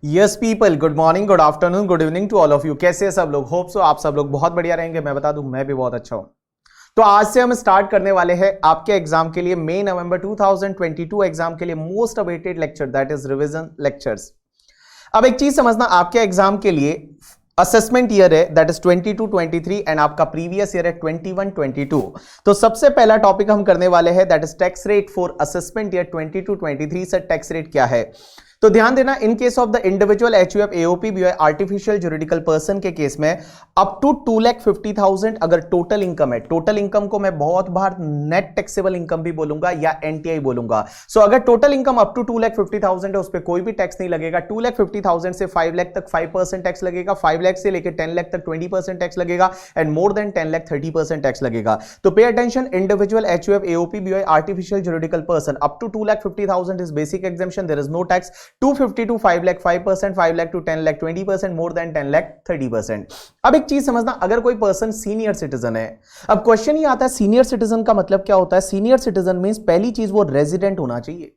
Yes people, good morning, good afternoon, good evening to all of you. कैसे हैं सब लोग? होप सो आप सब लोग बहुत बढ़िया रहेंगे। मैं बता दूं, मैं भी बहुत अच्छा हूं। तो आज से हम स्टार्ट करने वाले हैं आपके एग्जाम के लिए, मई नवंबर 2022 एग्जाम के लिए most awaited lecture, that is revision lectures. अब एक चीज समझना, आपके एग्जाम के लिए असेसमेंट ईयर है दैट इज 22-23 एंड आपका प्रीवियस ईयर है 21-22। तो सबसे पहला टॉपिक हम करने वाले हैं that is tax rate for assessment year 22-23। Sir tax rate क्या है? तो ध्यान देना, इन case of the individual H U F A O P B O I artificial juridical person के केस में अप टू 2,50,000 अगर टोटल इनकम है, टोटल इनकम को मैं बहुत बार नेट टैक्सेबल इनकम भी बोलूंगा या एनटीआई बोलूंगा। सो अगर टोटल इनकम अप टू 2,50,000 है, उस पर कोई भी टैक्स नहीं लगेगा। 2,50,000 से 5 लाख तक 5% टैक्स लगेगा, 5 लाख से लेकर 10 लाख तक 20% टैक्स लगेगा and more than 10 lakh 30% tax लगेगा। तो pay attention, individual H U F A O P B O I artificial juridical person up to 2,50,000 is basic exemption, there is no tax. 250 to 5 lakh 5%, 5 lakh to 10 lakh 20%, more than 10 lakh 30%। अब एक चीज समझना, अगर कोई person senior citizen है, अब क्वेश्चन ये आता है सीनियर सिटीजन का मतलब क्या होता है? सीनियर सिटीजन मींस पहली चीज वो रेजिडेंट होना चाहिए।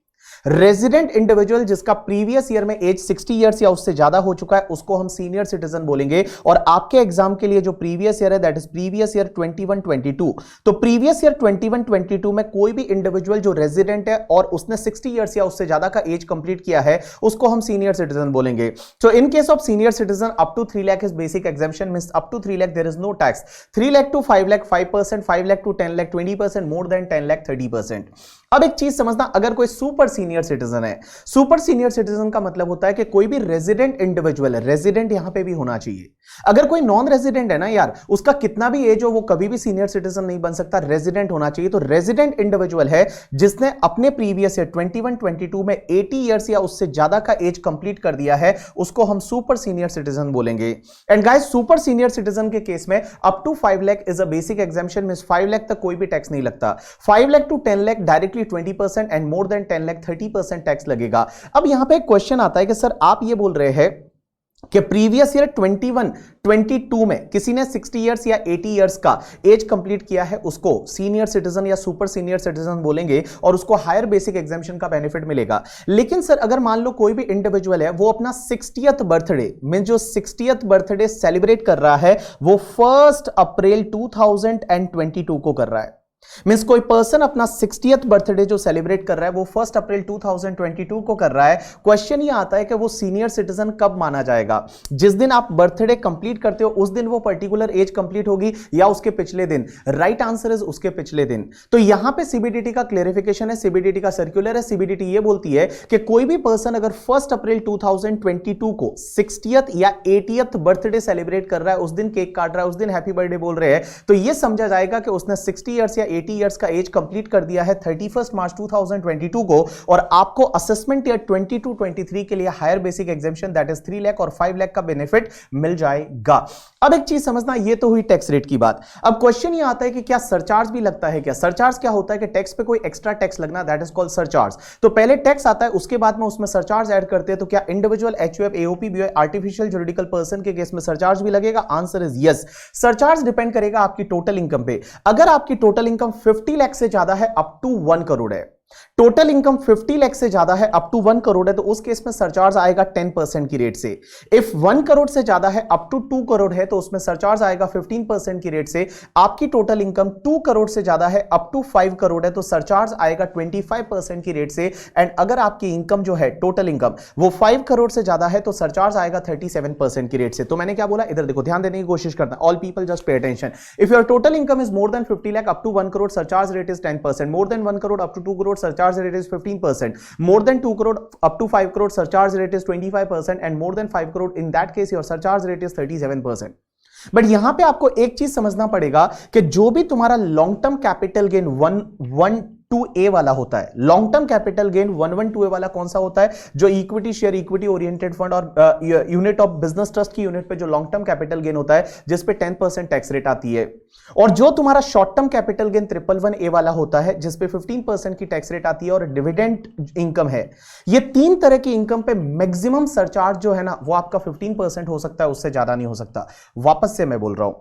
रेजिडेंट इंडिविजुअल जिसका प्रीवियस ईयर में एज 60 इयर्स या उससे ज्यादा हो चुका है, उसको हम सीनियर सिटीजन बोलेंगे। और आपके एग्जाम के लिए जो प्रीवियस ईयर है दैट इज प्रीवियस ईयर 21-22। तो प्रीवियस ईयर 21-22 में कोई भी इंडिविजुअल जो रेजिडेंट है और उसने 60 इयर्स या उससे ज्यादा का एज कंप्लीट किया है, उसको हम सीनियर सिटीजन बोलेंगे। So in case of senior citizen up to 3 lakh is basic exemption, means up to 3 lakh there is no tax. 3 lakh to 5 lakh 5%, 5 lakh to 10 lakh 20%, more than 10 lakh 30%। अब एक चीज समझना, अगर कोई सुपर सीनियर सिटीजन है, सुपर सीनियर सिटीजन का मतलब होता है कि कोई भी रेजिडेंट इंडिविजुअल है, रेजिडेंट यहां पे भी होना चाहिए। अगर कोई नॉन रेजिडेंट है ना यार, उसका कितना भी एज हो वो कभी भी सीनियर सिटीजन नहीं बन सकता, रेजिडेंट होना चाहिए। तो रेजिडेंट इंडिविजुअल है जिसने अपने प्रीवियस ईयर 21-22 में 80 इयर्स या उससे ज्यादा का एज कंप्लीट कर दिया है, उसको हम सुपर सीनियर सिटीजन बोलेंगे। And guys, super senior citizen के केस में up to 5 lakh is a basic exemption, means 5 lakh तक कोई भी टैक्स नहीं लगता। 5 lakh to 10 lakh directly 20% and more than 10 lakh 30% tax लगेगा। अब यहां पे एक क्वेश्चन आता है कि सर आप ये बोल रहे हैं कि प्रीवियस ईयर 21-22 में किसी ने 60 इयर्स या 80 इयर्स का एज कंप्लीट किया है, उसको सीनियर सिटीजन या सुपर सीनियर सिटीजन बोलेंगे और उसको हायर बेसिक एग्जेम्पशन का बेनिफिट मिलेगा। लेकिन सर अगर मान लो कोई भी इंडिविजुअल है, वो अपना 60th बर्थडे मीन जो 60th बर्थडे सेलिब्रेट कर रहा है वो 1 अप्रैल 2022 को कर रहा है, मींस कोई पर्सन अपना 60th बर्थडे जो सेलिब्रेट कर रहा है वो 1 अप्रैल 2022 को कर रहा है। क्वेश्चन ये आता है कि वो सीनियर सिटीजन कब माना जाएगा? जिस दिन आप बर्थडे कंप्लीट करते हो उस दिन वो पर्टिकुलर एज कंप्लीट होगी या उसके पिछले दिन? राइट आंसर इज उसके पिछले दिन। तो यहां पे सीबीडीटी का क्लेरिफिकेशन है, सीबीडीटी का सर्कुलर है। सीबीडीटी ये बोलती है कि कोई भी पर्सन अगर 1 अप्रैल 2022 को 60th या 80th बर्थडे सेलिब्रेट कर रहा है, उस दिन केक काट रहा है, उस दिन हैप्पी बर्थडे बोल रहे हैं, तो यह समझा जाएगा कि उसने 60 इयर्स या 80 इयर्स का एज कंप्लीट कर दिया है 31 मार्च 2022 को। और आपको असेसमेंट ईयर 22-23 के लिए higher basic exemption that is 3 lakh और 5 लाख का बेनिफिट मिल जाएगा। अब एक चीज समझना, ये तो हुई टैक्स रेट की बात। अब क्वेश्चन ये आता है कि क्या सरचार्ज भी लगता है क्या? सरचार्ज क्या होता है कि टैक्स पे कोई एक्स्ट्रा टैक्स लगना, दैट इज कॉल्ड सरचार्ज। तो पहले टैक्स आता है, उसके बाद में उसमें सरचार्ज ऐड करते हैं। तो क्या individual H U F A O P B O I artificial juridical person के केस में सरचार्ज भी लगेगा? Answer is yes. Surcharge depend करेगा आपकी टोटल इनकम पे। अगर आपकी टोटल इनकम 50 लाख से ज्यादा है, अप टू 1 करोड़ है, टोटल इनकम 50 लाख से ज्यादा है अप टू 1 करोड़ है, तो उस केस में सरचार्ज आएगा 10% की रेट से। इफ 1 करोड़ से ज्यादा है अप टू 2 करोड़ है, तो उसमें सरचार्ज आएगा 15% की रेट से। आपकी टोटल इनकम 2 करोड़ से ज्यादा है अप टू 5 करोड़ है, तो सरचार्ज आएगा 25% की रेट से। एंड अगर आपकी इनकम जो है टोटल इनकम वो 5 करोड़ से ज्यादा है, तो सरचार्ज आएगा 37% की रेट से। तो मैंने क्या बोला, इधर देखो, ध्यान देने की कोशिश करना। All people just pay attention. If your total income is more than 50 lakh up to 1 crore, surcharge rate is 10%। More than 1 crore up to 2 crore, surcharge rate is 15%. More than 2 crore up to 5 crore, surcharge rate is 25%, and more than 5 crore, in that case your surcharge rate is 37%. But यहां पे आपको एक चीज समझना पड़ेगा कि जो भी तुम्हारा long term capital gain 112A वाला होता है, long term capital gain 112A वाला कौन सा होता है? जो equity share, equity oriented fund और यूनिट ऑफ बिजनेस ट्रस्ट की यूनिट पे जो लॉन्ग टर्म कैपिटल गेन होता है, जिस पे 10% टैक्स रेट आती है। और जो तुम्हारा short term capital gain 111A वाला होता है, जिस पे 15% की टैक्स रेट आती है और डिविडेंड इनकम है। ये 3 तरह की इनकम पे मैक्सिमम सरचार्ज जो है ना, वो आपका 15% हो सकता है, उससे ज्यादा नहीं हो सकता। वापस से मैं बोल रहा हूं,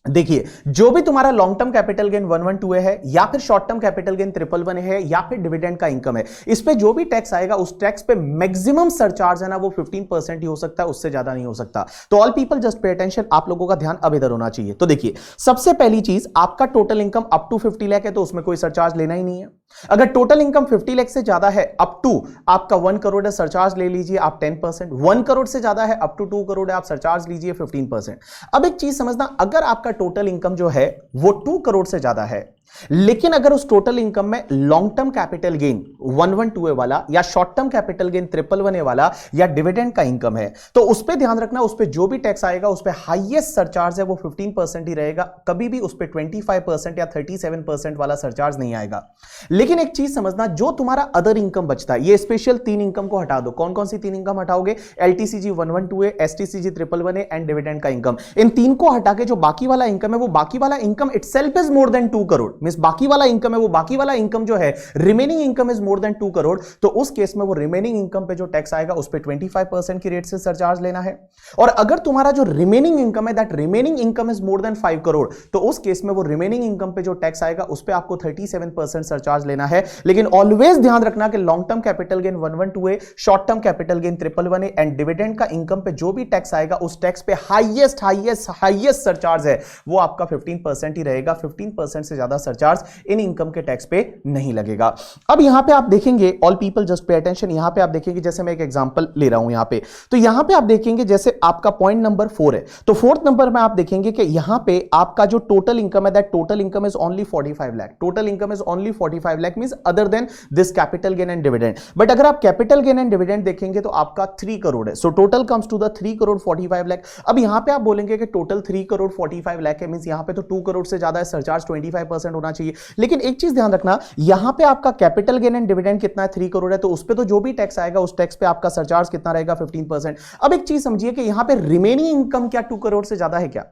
देखिए, जो भी तुम्हारा लॉन्ग टर्म कैपिटल गेन 112 है या फिर शॉर्ट टर्म कैपिटल गेन 111 है या फिर डिविडेंड का इनकम है, इस पे जो भी टैक्स आएगा उस टैक्स पे मैक्सिमम सरचार्ज है ना वो 15% ही हो सकता है, उससे ज्यादा नहीं हो सकता। तो all people just pay attention, आप लोगों का ध्यान अब इधर होना चाहिए। तो देखिए, सबसे पहली चीज, आपका total income up to 50 lakh है तो उसमें कोई सरचार्ज लेना ही नहीं है। अगर टोटल इनकम 50 लाख से ज्यादा है, अप टू आपका 1 करोड़ है, सरचार्ज ले लीजिए आप 10%। 1 करोड़ से ज्यादा है, अप टू 2 करोड़ है, आप सरचार्ज लीजिए 15%। अब एक चीज समझना, अगर आपका टोटल इनकम जो है वो 2 करोड़ से ज्यादा है, लेकिन अगर उस टोटल इनकम में लॉन्ग टर्म कैपिटल गेन 112 वाला या शॉर्ट टर्म कैपिटल गेन 111 वाला या डिविडेंड का इनकम है, तो उस पर ध्यान रखना, उस पर जो भी टैक्स आएगा उस पर हाईएस्ट सरचार्ज है वो 15% ही रहेगा, कभी भी उस पर 25% या 37% वाला सरचार्ज नहीं आएगा। लेकिन एक चीज समझना, जो तुम्हारा अदर इनकम बचता है, ये स्पेशल 3 इनकम को हटा दो। कौन कौन सी 3 इनकम हटाओगे? LTCG 112A, STCG 111A and dividend का इनकम। इन 3 को हटा के जो बाकी वाला इनकम है, वो बाकी वाला income itself is more than 2 crore. Means बाकी वाला इनकम है, वो बाकी वाला इनकम जो है, remaining income is more than 2 crore, तो उस केस में वो रिमेनिंग इनकम पे जो टैक्स आएगा उस पे 25% की रेट से सरचार्ज लेना है। और अगर तुम्हारा जो रिमेनिंग इनकम है, that remaining income is more then 5 crore, तो उस केस में वो रिमेनिंग इनकम पे जो टैक्स आएगा उस पे आपको 37% सरचार्ज लेना है। लेकिन ऑलवेज ध्यान रखना कि long term capital gain 112A, short term capital gain 111A and dividend का इनकम पे जो भी टैक्स आएगा उस टैक्स पे हाईएस्ट सरचार्ज है वो आपका 15% ही रहेगा। 15% से ज्यादा सरचार्ज इन इनकम के टैक्स पे नहीं लगेगा। अब यहां पे आप देखेंगे, all people just pay attention, यहां पे आप देखेंगे, जैसे मैं एक एग्जांपल ले रहा हूं यहां पे, तो यहां पे आप देखेंगे जैसे आपका पॉइंट नंबर 4 है, तो 4th नंबर में आप देखेंगे कि यहां पे आपका जो टोटल इनकम है, that total income is only 45 lakh. Total income is only 45 lakh, means other than this capital gain and dividend. But अगर आप कैपिटल गेन एंड डिविडेंड देखेंगे तो आपका 3 करोड़ है, so total comes to the 3 crore 45 lakh. अब यहां पे आप बोलेंगे कि टोटल 3 करोड़ 45 लाख है, मींस यहां पे तो 2 करोड़ से ज्यादा है, सरचार्ज 25% होना चाहिए। लेकिन एक चीज ध्यान रखना, यहां पे आपका कैपिटल गेन एंड डिविडेंड कितना है? 3 करोड़ है, तो उस पे तो जो भी टैक्स आएगा उस टैक्स पे आपका सरचार्ज कितना रहेगा? 15%। अब एक चीज समझिए कि यहां पे रिमेनिंग इनकम क्या 2 करोड़ से ज्यादा है क्या?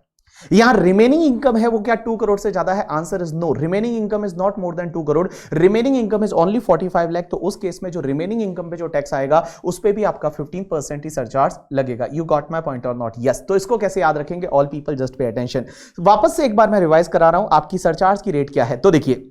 यहां रिमेनिंग इनकम है वो क्या 2 करोड़ से ज्यादा है? Answer is no, remaining income is not more than 2 crore, remaining income is only 45 lakh. तो उस केस में जो रिमेनिंग इनकम पे जो टैक्स आएगा उस पे भी आपका 15% ही सरचार्ज लगेगा। यू गॉट माय पॉइंट और नॉट? यस। तो इसको कैसे याद रखेंगे? All people just pay attention. वापस से एक बार मैं रिवाइज करा रहा हूं, आपकी सरचार्ज की रेट क्या है। तो देखिए,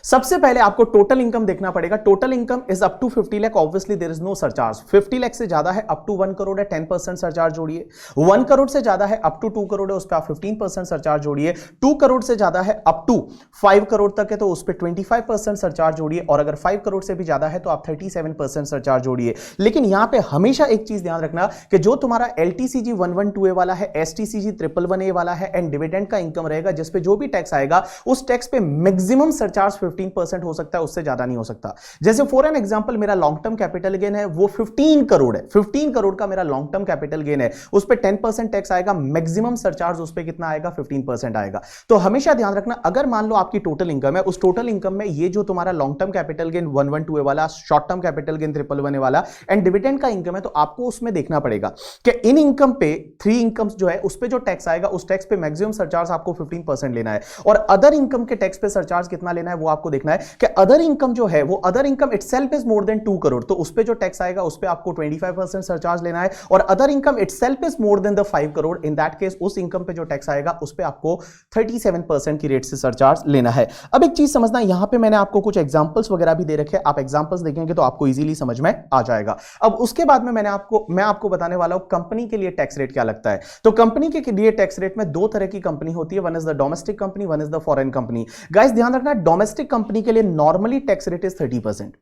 सबसे पहले आपको टोटल इनकम देखना पड़ेगा। Total income is up to 50 lakh, obviously there is no surcharge. 50 lakh से ज्यादा है अप टू 1 करोड़ है, 10% सरचार्ज जोड़िए। 1 करोड़ से ज्यादा है अप टू 2 करोड़ है, उस पर आप 15% सरचार्ज जोड़िए। 2 करोड़ से ज्यादा है अप टू 5 करोड़ तक है तो उस पर 25% सरचार्ज जोड़िए। और अगर 5 करोड़ से भी ज्यादा है तो आप 37% सरचार्ज जोड़िए। लेकिन यहां पे हमेशा एक चीज ध्यान रखना कि जो तुम्हारा एलटीसीजी 112A वाला है, एसटीसीजी 111A वाला है एंड डिविडेंड का इनकम रहेगा, जिसपे जो भी टैक्स आएगा उस टैक्स पे मैक्सिमम सरचार्ज 15% हो सकता है, उससे ज्यादा नहीं हो सकता। जैसे फॉर एन एग्जांपल, मेरा लॉन्ग टर्म कैपिटल गेन है वो 15 करोड़ है, 15 करोड़ का मेरा लॉन्ग टर्म कैपिटल गेन है, उस पे 10% टैक्स आएगा, मैक्सिमम सरचार्ज उस पे कितना आएगा? 15% आएगा। तो हमेशा ध्यान रखना, अगर मान लो आपकी टोटल इनकम है, उस टोटल इनकम में ये जो तुम्हारा long term capital gain 112A वाला, short term capital gain 111A वाला एंड डिविडेंड का इनकम है, तो आपको उसमें देखना पड़ेगा कि इन इनकम पे 3 इनकम्स जो है उस पे जो टैक्स आएगा उस टैक्स पे मैक्सिमम सरचार्ज आपको 15% लेना है। और अदर इनकम के टैक्स पे सरचार्ज कितना लेना है वो आपको देखना है कि अदर इनकम जो है वो other income itself is more than 2 crore, तो उस पे जो टैक्स आएगा उस पे आपको 25% सरचार्ज लेना है। और other income itself is more then the 5 crore, in that case उस इनकम पे जो टैक्स आएगा उस पे आपको 37% की रेट से सरचार्ज लेना है। अब एक चीज समझना, यहां पे मैंने आपको कुछ एग्जांपल्स वगैरह भी दे रखे हैं, आप एग्जांपल्स देखेंगे तो आपको इजीली समझ में आ जाएगा। अब उसके बाद में मैं आपको बताने वाला हूं कंपनी के लिए टैक्स रेट क्या लगता है। तो कंपनी के लिए टैक्स रेट में 2 तरह की कंपनी होती है, one is the domestic company, one is the foreign company. Guys ध्यान रखना, डोमेस्टिक कंपनी के लिए normally tax rate is 30%।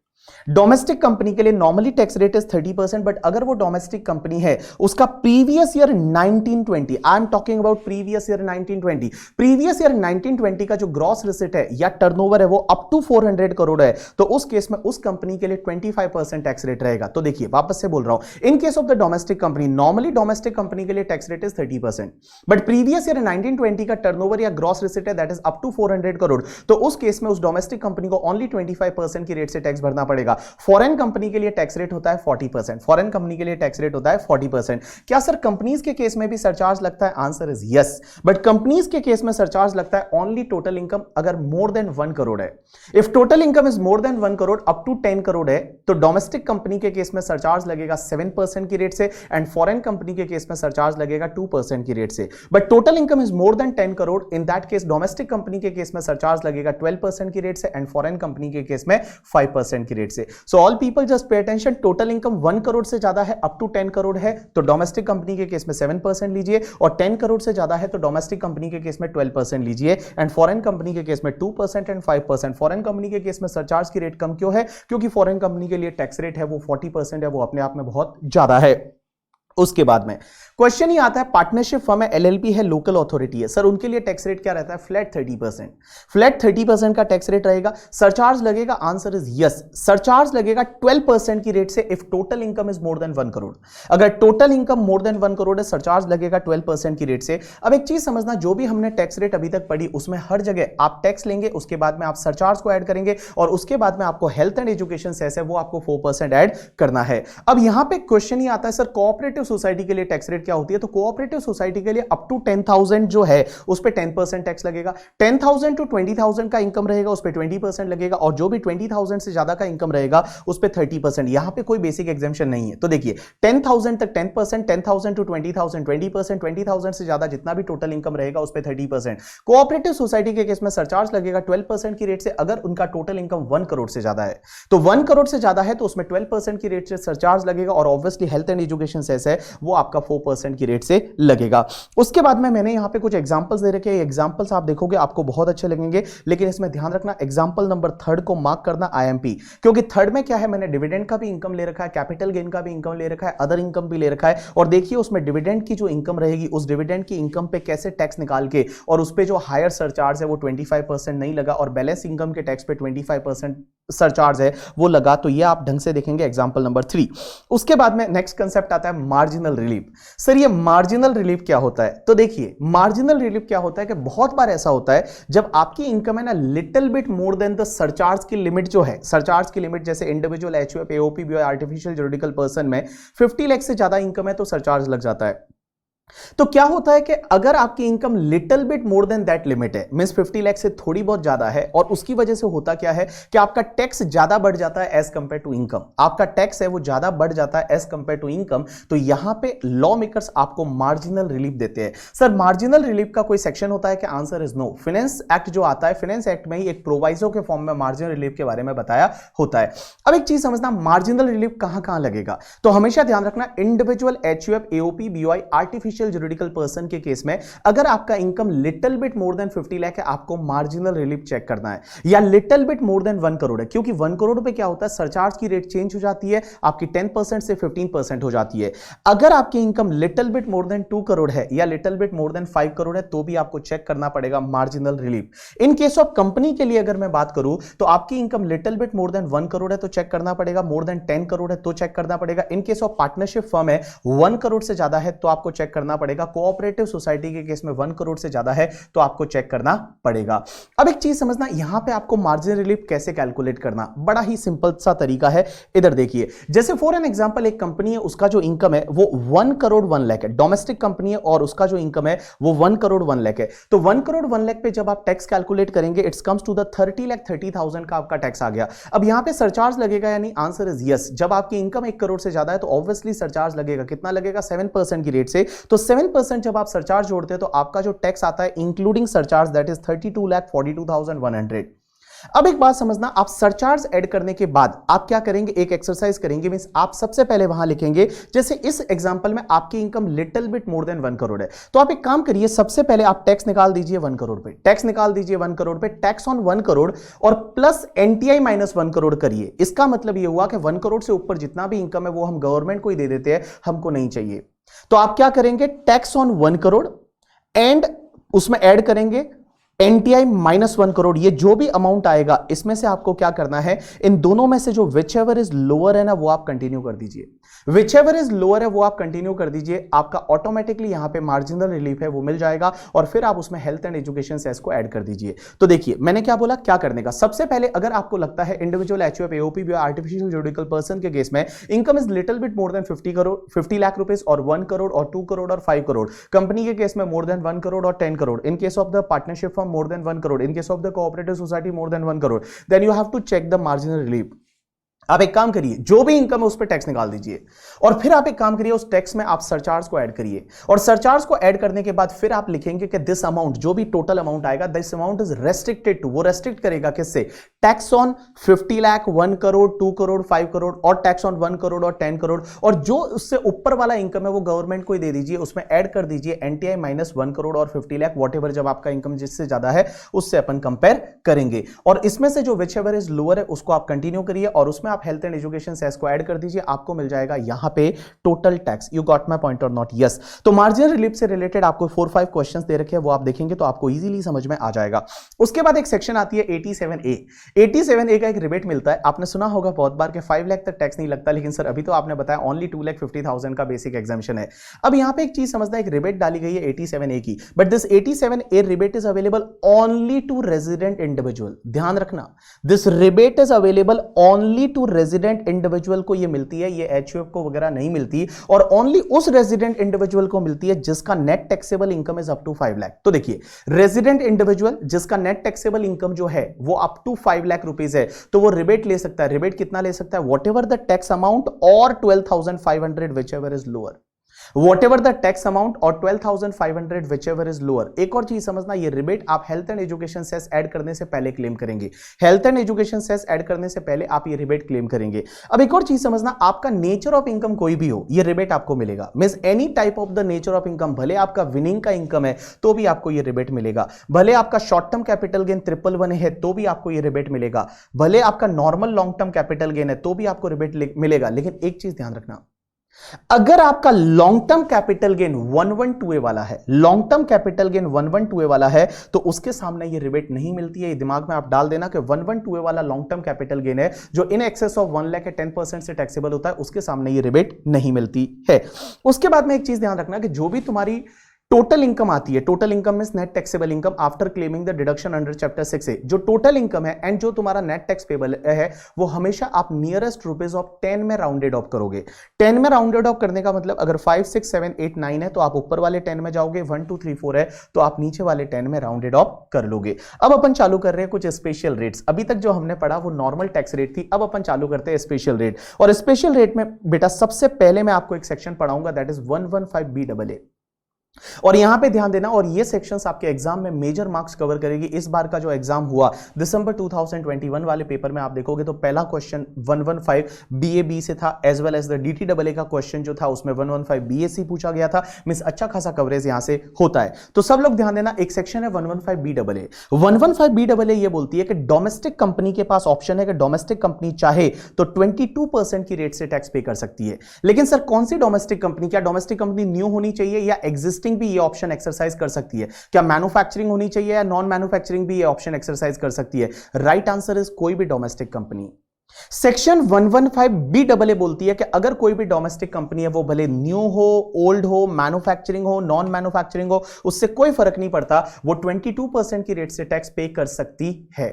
Domestic company के लिए normally tax rate is 30%, but अगर वो डोमेस्टिक कंपनी है, उसका previous year 1920, I am talking about previous year 1920, previous year 1920 का जो ग्रॉस रिसिट है या टर्नओवर है वो अप टू 400 करोड़ है, तो उस केस में उस कंपनी के लिए 25% टैक्स रेट रहेगा। तो देखिए, वापस से बोल रहा हूं, in case of the domestic company, normally domestic company के लिए tax rate is 30%, but previous year 1920 का टर्नओवर या ग्रॉस रिसिट है that is up to 400 crore, तो उस केस में उस डोमेस्टिक कंपनी को ओनली 25% की रेट से टैक्स भरना पड़ेगा। फॉरेन कंपनी के लिए टैक्स रेट होता है 40%, फॉरेन कंपनी के लिए टैक्स रेट होता है 40%। क्या सर कंपनीज के केस में भी सरचार्ज लगता है? Answer is yes, but companies के केस में सरचार्ज लगता है ओनली टोटल इनकम अगर मोर देन 1 करोड़ है। If total income is more than 1 crore up to 10 crore है तो डोमेस्टिक कंपनी के केस में सरचार्ज लगेगा 7% की रेट से एंड फॉरेन कंपनी के केस में सरचार्ज लगेगा 2% की रेट से। But total income is more than 10 crore, in that case domestic company के केस में सरचार्ज लगेगा 12% की रेट से एंड फॉरेन कंपनी के केस में 5% की रेट से। So all people just pay attention, total income 1 crore से ज्यादा है अप टू 10 करोड़ है तो डोमेस्टिक कंपनी के केस में 7% लीजिए, और 10 करोड़ से ज्यादा है तो डोमेस्टिक कंपनी के केस में 12% लीजिए एंड फॉरेन कंपनी के केस में 2% एंड 5%। फॉरेन कंपनी के केस में सरचार्ज की रेट कम क्यों है? क्योंकि फॉरेन कंपनी के लिए टैक्स रेट है वो 40% है, वो अपने आप में बहुत ज्यादा है। उसके बाद में क्वेश्चन ही आता है पार्टनरशिप फर्म है, एलएलपी है, लोकल अथॉरिटी है, सर उनके लिए टैक्स रेट क्या रहता है? फ्लैट 30%, फ्लैट 30% का टैक्स रेट रहेगा। सरचार्ज लगेगा? आंसर इज यस, सरचार्ज लगेगा 12% की रेट से if total income is more than 1 crore. अगर टोटल इनकम मोर देन 1 करोड़ है सरचार्ज लगेगा 12% की रेट से। अब एक चीज समझना, जो भी हमने टैक्स रेट अभी तक पढ़ी उसमें हर जगह आप टैक्स लेंगे, उसके बाद में आप सरचार्ज को ऐड करेंगे और उसके बाद में आपको हेल्थ एंड एजुकेशन सेस है वो आपको 4% ऐड करना है। अब यहां पे क्वेश्चन ही आता है सर कोऑपरेटिव सोसाइटी के लिए टैक्स रेट क्या होती है? तो कोऑपरेटिव सोसाइटी के लिए अप टू 10,000 जो है उस पे 10% टैक्स लगेगा। 10,000 टू 20,000 का इनकम रहेगा उस पे 20% लगेगा, और जो भी 20,000 से ज्यादा का इनकम रहेगा उस पे 30%। यहां पे कोई बेसिक एग्जेम्पशन नहीं है। तो देखिए 10,000 तक 10%, 10,000 टू 20,000 20%, 20,000 से ज्यादा जितना भी टोटल इनकम रहेगा उस पे 30%। कोऑपरेटिव सोसाइटी के केस में सरचार्ज लगेगा 12% की रेट से अगर उनका टोटल इनकम 1 करोड़ से ज्यादा है। तो 1 करोड़ से ज्यादा है तो उसमें 12% की रेट से सरचार्ज लगेगा, और obviously health and education cess है वो आपका 4% की रेट से लगेगा। उसके बाद में मैंने यहां पे कुछ एग्जांपल्स दे रखे हैं, एग्जांपल्स आप देखोगे आपको बहुत अच्छे लगेंगे, लेकिन इसमें ध्यान रखना एग्जांपल नंबर 3 को मार्क करना आईएमपी, क्योंकि 3 में क्या है, मैंने डिविडेंड का भी इनकम ले रखा है, कैपिटल गेन का भी इनकम ले रखा है, अदर इनकम भी ले रखा है, और देखिए उसमें डिविडेंड की जो इनकम रहेगी उस डिविडेंड की इनकम पे कैसे टैक्स निकाल के, और उस पे जो हायर सरचार्ज है वो 25% नहीं लगा और बैलेंस इनकम के टैक्स पे 25% सरचार्ज है वो लगा। तो ये आप ढंग से देखेंगे एग्जांपल नंबर 3। उसके बाद में नेक्स्ट कंसेप्ट आता है मार्जिनल रिलीफ। सर ये मार्जिनल रिलीफ क्या होता है? तो देखिए मार्जिनल रिलीफ क्या होता है कि बहुत बार ऐसा होता है जब आपकी इनकम है ना little bit more than the surcharge की लिमिट जो है, सरचार्ज की लिमिट जैसे individual, H U F, A O P, B O I, artificial juridical person में 50 लाख से ज्यादा इनकम है तो सरचार्ज लग जाता है। तो क्या होता है कि अगर आपकी income little bit more than that limit है, मींस 50 लाख से थोड़ी बहुत ज्यादा है, और उसकी वजह से होता क्या है कि आपका टैक्स ज्यादा बढ़ जाता है एज कंपेयर टू इनकम, आपका टैक्स है वो ज्यादा बढ़ जाता है एज कंपेयर टू इनकम, तो यहां पे लॉ मेकर्स आपको मार्जिनल रिलीफ देते हैं। सर मार्जिनल रिलीफ का कोई सेक्शन होता है कि? Answer is no. Finance act जो आता है, फाइनेंस एक्ट में ही एक प्रोवाइजो के फॉर्म में मार्जिनल रिलीफ के बारे में बताया होता है। अब एक चीज समझना, मार्जिनल रिलीफ कहां लगेगा? तो हमेशा ध्यान रखना individual, H U F, A O P, B O I, artificial juridical person के केस में अगर आपका income little bit more than 50 lakh है आपको मार्जिनल रिलीफ चेक करना है, या little bit more than 1 crore है, क्योंकि 1 करोड़ पे क्या होता है सरचार्ज की रेट चेंज हो जाती है, आपकी 10% से 15% हो जाती है। अगर आपकी income little bit more than 2 crore है या little bit more than 5 crore है तो भी आपको चेक करना पड़ेगा marginal relief. In case of company के लिए अगर मैं बात करूं तो आपकी income little bit more than 1 crore है तो चेक करना पड़ेगा, मोर देन 10 करोड़ है तो चेक करना पड़ेगा। इन केस ऑफ पार्टनरशिप फर्म है 1 करोड़ से ज्यादा है तो आपको चेक करना पड़ेगा। कोऑपरेटिव सोसाइटी के केस में 1 करोड़ से ज्यादा है तो आपको चेक करना पड़ेगा। अब एक चीज समझना, यहां पे आपको मार्जिनल रिलीफ कैसे कैलकुलेट करना, बड़ा ही सिंपल सा तरीका है। इधर देखिए, जैसे फॉर एन एग्जांपल एक कंपनी है, उसका जो इनकम है वो 1 करोड़ 1 लाख है, डोमेस्टिक कंपनी है और उसका जो इनकम है वो 1 करोड़ 1 लाख है। तो 1 करोड़ 1 लाख पे जब आप टैक्स कैलकुलेट करेंगे इट्स कम्स टू द 30,30,000 का आपका टैक्स आ गया। अब यहां पे सरचार्ज लगेगा यानी आंसर इज यस। जब आपकी इनकम 1 करोड़ से ज्यादा है तो ऑब्वियसली सरचार्ज लगेगा, कितना लगेगा 7% की रेट से। तो 7% जब आप सरचार्ज जोड़ते हैं तो आपका जो टैक्स आता है इंक्लूडिंग सरचार्ज दैट इज 32,42,100। अब एक बात समझना, आप सरचार्ज ऐड करने के बाद आप क्या करेंगे, एक एक्सरसाइज करेंगे, मींस आप सबसे पहले वहां लिखेंगे, जैसे इस एग्जांपल में आपकी income little bit more than 1 crore है तो आप एक काम करिए, सबसे पहले आप टैक्स निकाल दीजिए 1 करोड़ पे, टैक्स निकाल दीजिए 1 करोड़ पे, टैक्स ऑन 1 करोड़ और प्लस एनटीआई माइनस 1 करोड़ करिए। इसका मतलब यह हुआ कि 1 करोड़ से ऊपर जितना भी इनकम है वो हम गवर्नमेंट को ही दे देते हैं, हमको नहीं चाहिए। तो आप क्या करेंगे, टैक्स ऑन 1 करोड़ एंड उसमें ऐड करेंगे एनटीआई -1 करोड़, ये जो भी अमाउंट आएगा इसमें से आपको क्या करना है, इन दोनों में से जो विच एवर इज लोअर है ना वो आप कंटिन्यू कर दीजिए, विच एवर इज लोअर है वो आप कंटिन्यू कर दीजिए, आपका ऑटोमेटिकली यहां पे मार्जिनल रिलीफ है वो मिल जाएगा और फिर आप उसमें हेल्थ एंड एजुकेशन सेस को ऐड कर दीजिए। तो देखिए मैंने क्या बोला, क्या करने का, सबसे पहले अगर आपको लगता है इंडिविजुअल एचयूएफ एओपी भी आर्टिफिशियल जुडिकल पर्सन के केस में income is little bit more than 50 lakh rupees और 1 करोड़ और 2 करोड़ और 5 करोड़, कंपनी के केस में मोर देन 1 करोड़ और 10 crore, in case of the partnership firm more than 1 crore, in case of the cooperative society more than 1 crore, then you have to check the marginal relief. आप एक काम करिए, जो भी इनकम है उस पर टैक्स निकाल दीजिए और फिर आप एक काम करिए, उस टैक्स में आप सरचार्ज को ऐड करिए और सरचार्ज को ऐड करने के बाद फिर आप लिखेंगे कि दिस अमाउंट, जो भी टोटल अमाउंट आएगा, this amount is restricted to, वो रेस्ट्रिक्ट करेगा किससे, टैक्स ऑन 50 लाख, 1 करोड़, 2 करोड़, 5 करोड़ और टैक्स ऑन 1 करोड़ और 10 करोड़, और जो उससे ऊपर वाला इनकम है वो गवर्नमेंट को ही दे दीजिए, उसमें ऐड कर दीजिए एनटीआई -1 करोड़ और 50 लाख, वॉट जब आपका इनकम जिससे ज्यादा है उससे अपन कंपेयर करेंगे, और इसमें से जो विच एवर इज लोअर है उसको आप कंटिन्यू करिए और उसमें आप हेल्थ एंड एजुकेशन सेस को ऐड कर दीजिए, आपको मिल जाएगा यहां पे total tax. You got my point और नॉट? यस। तो मार्जिनल रिलीफ से रिलेटेड आपको 4-5 क्वेश्चंस दे रखे हैं, वो आप देखेंगे तो आपको इजीली समझ में आ जाएगा। उसके बाद एक सेक्शन आती है 87A। 87A का एक रिबेट मिलता है, आपने सुना होगा बहुत बार कि 5 लाख तक टैक्स नहीं लगता, लेकिन सर अभी तो आपने बताया ओनली 2,50,000 का बेसिक एग्जामिशन है। अब यहां पे एक चीज समझना, एक रिबेट डाली गई है 87A की, but this 87A rebate is available only to resident individual. ध्यान रखना, this rebate is available only to resident individual को ये मिलती है, ये एचयूएफ को वगैरह नहीं मिलती, और ओनली उस रेजिडेंट इंडिविजुअल को मिलती है जिसका net taxable income is up to 5 lakh. तो देखिए, रेजिडेंट इंडिविजुअल जिसका नेट टैक्सेबल इनकम जो है वो अप टू 5 लाख रुपीस है, तो वो रिबेट ले सकता है। रिबेट कितना ले सकता है? What ever the tax amount और 12,500 which ever is lower, whatever the tax amount और 12,500 whichever is lower। एक और चीज समझना, ये रिबेट आप health and education cess add करने से पहले क्लेम करेंगे, health and education cess add करने से पहले आप ये रिबेट क्लेम करेंगे। अब एक और चीज समझना, आपका नेचर ऑफ इनकम कोई भी हो, ये रिबेट आपको मिलेगा। Means any type of the nature of income, भले आपका विनिंग का इनकम है तो भी आपको ये रिबेट मिलेगा, भले आपका शॉर्ट टर्म कैपिटल गेन 111 है तो भी आपको ये रिबेट मिलेगा, भले आपका normal long term capital gain है तो भी आपको रिबेट मिलेगा। लेकिन एक चीज ध्यान रखना, अगर आपका long term capital gain 112A वाला है, long term capital gain 112A वाला है, तो उसके सामने ये रिबेट नहीं मिलती है। ये दिमाग में आप डाल देना कि 112A वाला लॉन्ग टर्म कैपिटल गेन है जो इन एक्सेस ऑफ 1 लाख के 10% से टैक्सेबल होता है, उसके सामने ये रिबेट नहीं मिलती है। उसके बाद में एक चीज ध्यान रखना कि जो भी तुम्हारी टोटल इनकम आती है, total income means net taxable income after claiming the deduction under chapter 6 से, जो टोटल इनकम है एंड जो तुम्हारा नेट टैक्स पेबल है वो हमेशा आप नियरेस्ट रुपीज ऑफ 10 में राउंडेड ऑफ करोगे। 10 में राउंडेड ऑफ करने का मतलब, अगर 5, 6, 7, 8, 9 है तो आप ऊपर वाले 10 में जाओगे, 1, 2, 3, 4 है तो आप नीचे वाले 10 में राउंडेड ऑफ कर लोगे। अब अपन चालू कर रहे हैं कुछ स्पेशल रेट्स। अभी तक जो हमने पढ़ा वो नॉर्मल टैक्स रेट थी, अब अपन चालू करते हैं स्पेशल रेट। और स्पेशल रेट में बेटा सबसे पहले मैं आपको एक सेक्शन पढ़ाऊंगा, दैट इज 115BAA। और यहां पे ध्यान देना, और ये सेक्शंस आपके एग्जाम में मेजर मार्क्स कवर करेगी। इस बार का जो एग्जाम हुआ दिसंबर 2021 वाले पेपर में आप देखोगे तो पहला क्वेश्चन 115BAB से था, as well as the DTAA का क्वेश्चन जो था उसमें 115BAC पूछा गया था। मींस अच्छा खासा कवरेज यहां से होता है। तो सब लोग ध्यान देना, एक सेक्शन है 115BAA। 115BAA ये बोलती है कि डोमेस्टिक कंपनी के पास ऑप्शन है कि डोमेस्टिक कंपनी चाहे तो 22% की रेट से टैक्स पे कर सकती है। लेकिन सर कौन सी डोमेस्टिक कंपनी? क्या डोमेस्टिक कंपनी न्यू होनी चाहिए या एग्जिस्टिंग भी ये ऑप्शन एक्सरसाइज कर सकती है? क्या मैन्युफैक्चरिंग होनी चाहिए या नॉन मैन्युफैक्चरिंग भी ये ऑप्शन एक्सरसाइज कर सकती है? राइट आंसर इज कोई भी डोमेस्टिक कंपनी। सेक्शन 115BAA बोलती है कि अगर कोई भी डोमेस्टिक कंपनी है, वो भले न्यू हो, ओल्ड हो, मैन्युफैक्चरिंग हो, नॉन मैन्युफैक्चरिंग हो, उससे कोई फर्क नहीं पड़ता, वो 22% की रेट से टैक्स पे कर सकती है।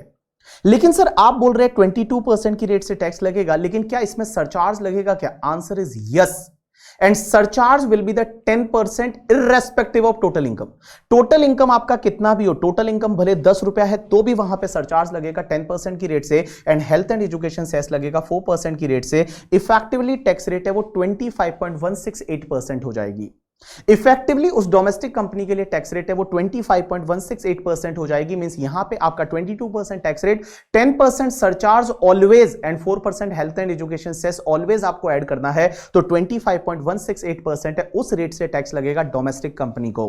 लेकिन सर आप बोल रहे हैं 22% की रेट से टैक्स लगेगा, लेकिन क्या इसमें सरचार्ज लगेगा क्या? Answer is yes, and surcharge will be the 10% irrespective of total income. Total income आपका कितना भी हो, टोटल इनकम भले 10 रुपया है तो भी वहां पे सरचार्ज लगेगा 10% की रेट से, and health and education cess लगेगा 4% की रेट से। इफेक्टिवली टैक्स रेट है वो 25.168% हो जाएगी। इफेक्टिवली उस डोमेस्टिक कंपनी के लिए टैक्स रेट है वो 25.168% हो जाएगी। मींस यहां पे आपका 22% tax rate, 10% surcharge always and 4% health and education cess always आपको ऐड करना है, तो 25.168% है, उस रेट से टैक्स लगेगा डोमेस्टिक कंपनी को।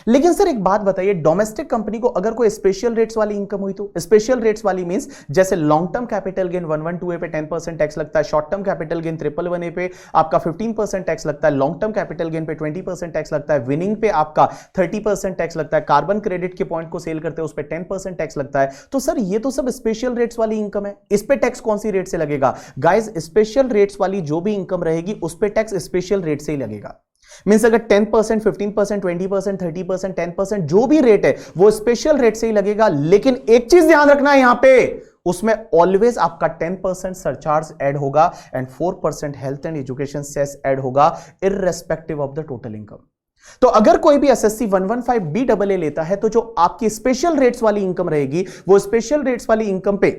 लेकिन सर एक बात बताइए, डोमेस्टिक कंपनी को अगर कोई स्पेशल रेट्स वाली इनकम हुई तो? स्पेशल रेट्स वाली मींस जैसे long term capital gain 112A पे 10% टैक्स लगता है, short term capital gain 111A पे आपका 15% टैक्स लगता है, लॉन्ग टर्म कैपिटल गेन पे 20% टैक्स लगता है, विनिंग पे आपका 30% टैक्स लगता है, कार्बन क्रेडिट के पॉइंट को सेल करते हैं उस पे 10% टैक्स लगता है। तो सर ये तो सब स्पेशल रेट्स वाली इनकम है, इस पे टैक्स कौन सी रेट से लगेगा? गाइस स्पेशल रेट्स वाली जो भी इनकम रहेगी उस पे टैक्स स्पेशल रेट से ही लगेगा। मींस अगर 10%, 15%, 20%, 30%, 10% जो भी रेट है वो स्पेशल रेट से ही लगेगा। लेकिन एक चीज ध्यान रखना है यहां पे, उसमें ऑलवेज आपका 10% सरचार्ज ऐड होगा and 4% health and education cess add होगा irrespective of the total income. तो अगर कोई भी एसएससी 115BAA लेता है तो जो आपकी स्पेशल रेट्स वाली इनकम रहेगी वो स्पेशल रेट्स वाली इनकम पे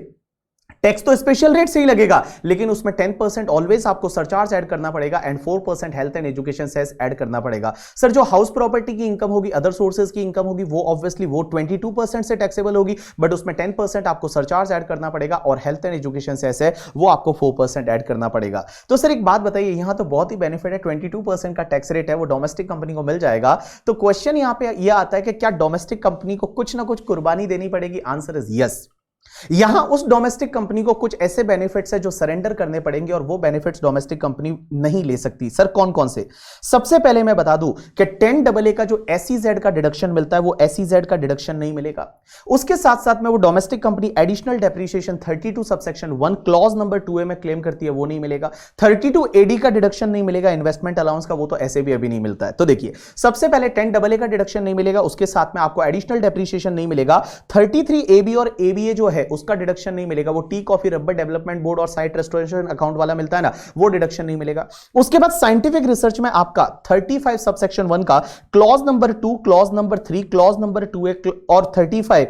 टैक्स तो स्पेशल रेट से ही लगेगा, लेकिन उसमें 10% ऑलवेज आपको सरचार्ज ऐड करना पड़ेगा and 4% health and education cess add करना पड़ेगा। सर जो हाउस प्रॉपर्टी की इनकम होगी, अदर सोर्सेज की इनकम होगी, वो ऑब्वियसली वो 22% से टैक्सेबल होगी, बट उसमें 10% आपको सरचार्ज ऐड करना पड़ेगा और हेल्थ एंड एजुकेशन सेस है वो आपको 4% ऐड करना पड़ेगा। तो सर एक बात बताइए, यहां तो बहुत ही बेनिफिट है, 22% का टैक्स रेट है वो डोमेस्टिक कंपनी को मिल जाएगा। तो क्वेश्चन यहां पे यह आता है कि क्या डोमेस्टिक कंपनी को कुछ ना कुछ कुर्बानी देनी पड़ेगी? Answer is yes. यहां उस डोमेस्टिक कंपनी को कुछ ऐसे बेनिफिट्स है जो सरेंडर करने पड़ेंगे और वो बेनिफिट्स डोमेस्टिक कंपनी नहीं ले सकती। सर कौन कौन से? सबसे पहले मैं बता दूं कि 10AA का जो SEZ का डिडक्शन मिलता है वो SEZ का डिडक्शन नहीं मिलेगा। उसके साथ साथ में वो domestic company additional depreciation 32 subsection 1 clause number 2A में क्लेम करती है वो नहीं मिलेगा। 32AD का डिडक्शन नहीं मिलेगा, इन्वेस्टमेंट अलाउंस का, वो तो ऐसे भी अभी नहीं मिलता है। तो देखिए सबसे पहले 10AA का डिडक्शन नहीं मिलेगा, उसके साथ में आपको एडिशनल डेप्रिसिएशन नहीं मिलेगा, 33AB और ABA जो है उसका डिडक्शन नहीं मिलेगा, वो tea coffee rubber development board और साइट रेस्टोरेशन अकाउंट वाला मिलता है ना, वो डिडक्शन नहीं मिलेगा। उसके बाद साइंटिफिक रिसर्च में आपका 35 सबसेक्शन 1 का clause number 2, clause number 3, clause number 2A और 35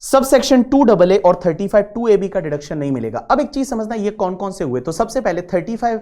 सबसेक्शन 2AA और 35 2AB का डिडक्शन नहीं मिलेगा। अब एक चीज समझना, ये कौन कौन से हुए? तो सबसे पहले 35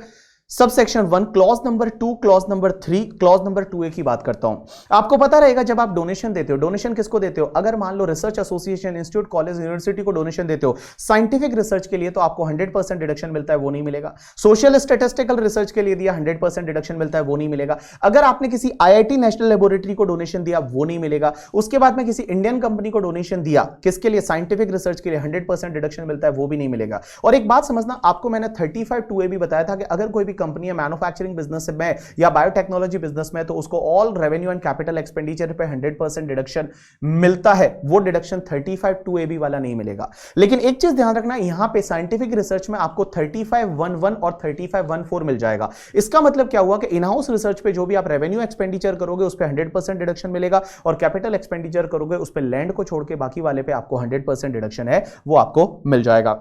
subsection 1 clause number 2, clause number 3, clause number 2A की बात करता हूं। आपको पता रहेगा जब आप डोनेशन देते हो, डोनेशन किसको देते हो? अगर मान लो research association, institute, college, university को डोनेशन देते हो साइंटिफिक रिसर्च के लिए, तो आपको 100% डिडक्शन मिलता है, वो नहीं मिलेगा। सोशल स्टैटिस्टिकल रिसर्च के लिए दिया 100% डिडक्शन मिलता है, वो नहीं मिलेगा। अगर आपने किसी IIT नेशनल लेबोरेटरी को डोनेशन दिया वो नहीं मिलेगा। उसके बाद में किसी इंडियन कंपनी को डोनेशन दिया, किसके लिए? साइंटिफिक रिसर्च के लिए, 100% डिडक्शन मिलता है, वो भी नहीं मिलेगा। और एक बात समझना, आपको मैंने 35 2A भी बताया था कि अगर कोई भी कंपनी है मैन्युफैक्चरिंग बिजनेस में या बायोटेक्नोलॉजी बिजनेस में, तो उसको all revenue and capital expenditure पे 100% डिडक्शन मिलता है, वो डिडक्शन 35 2AB वाला नहीं मिलेगा। लेकिन एक चीज ध्यान रखना, यहां पे साइंटिफिक रिसर्च में आपको 3511 और 3514 मिल जाएगा। इसका मतलब क्या हुआ कि इन हाउस रिसर्च पे जो भी आप रेवेन्यू एक्सपेंडिचर करोगे उस पे 100% डिडक्शन मिलेगा और कैपिटल एक्सपेंडिचर करोगे उस पे लैंड को छोड़ के बाकी वाले पे आपको 100% डिडक्शन है वो आपको मिल जाएगा।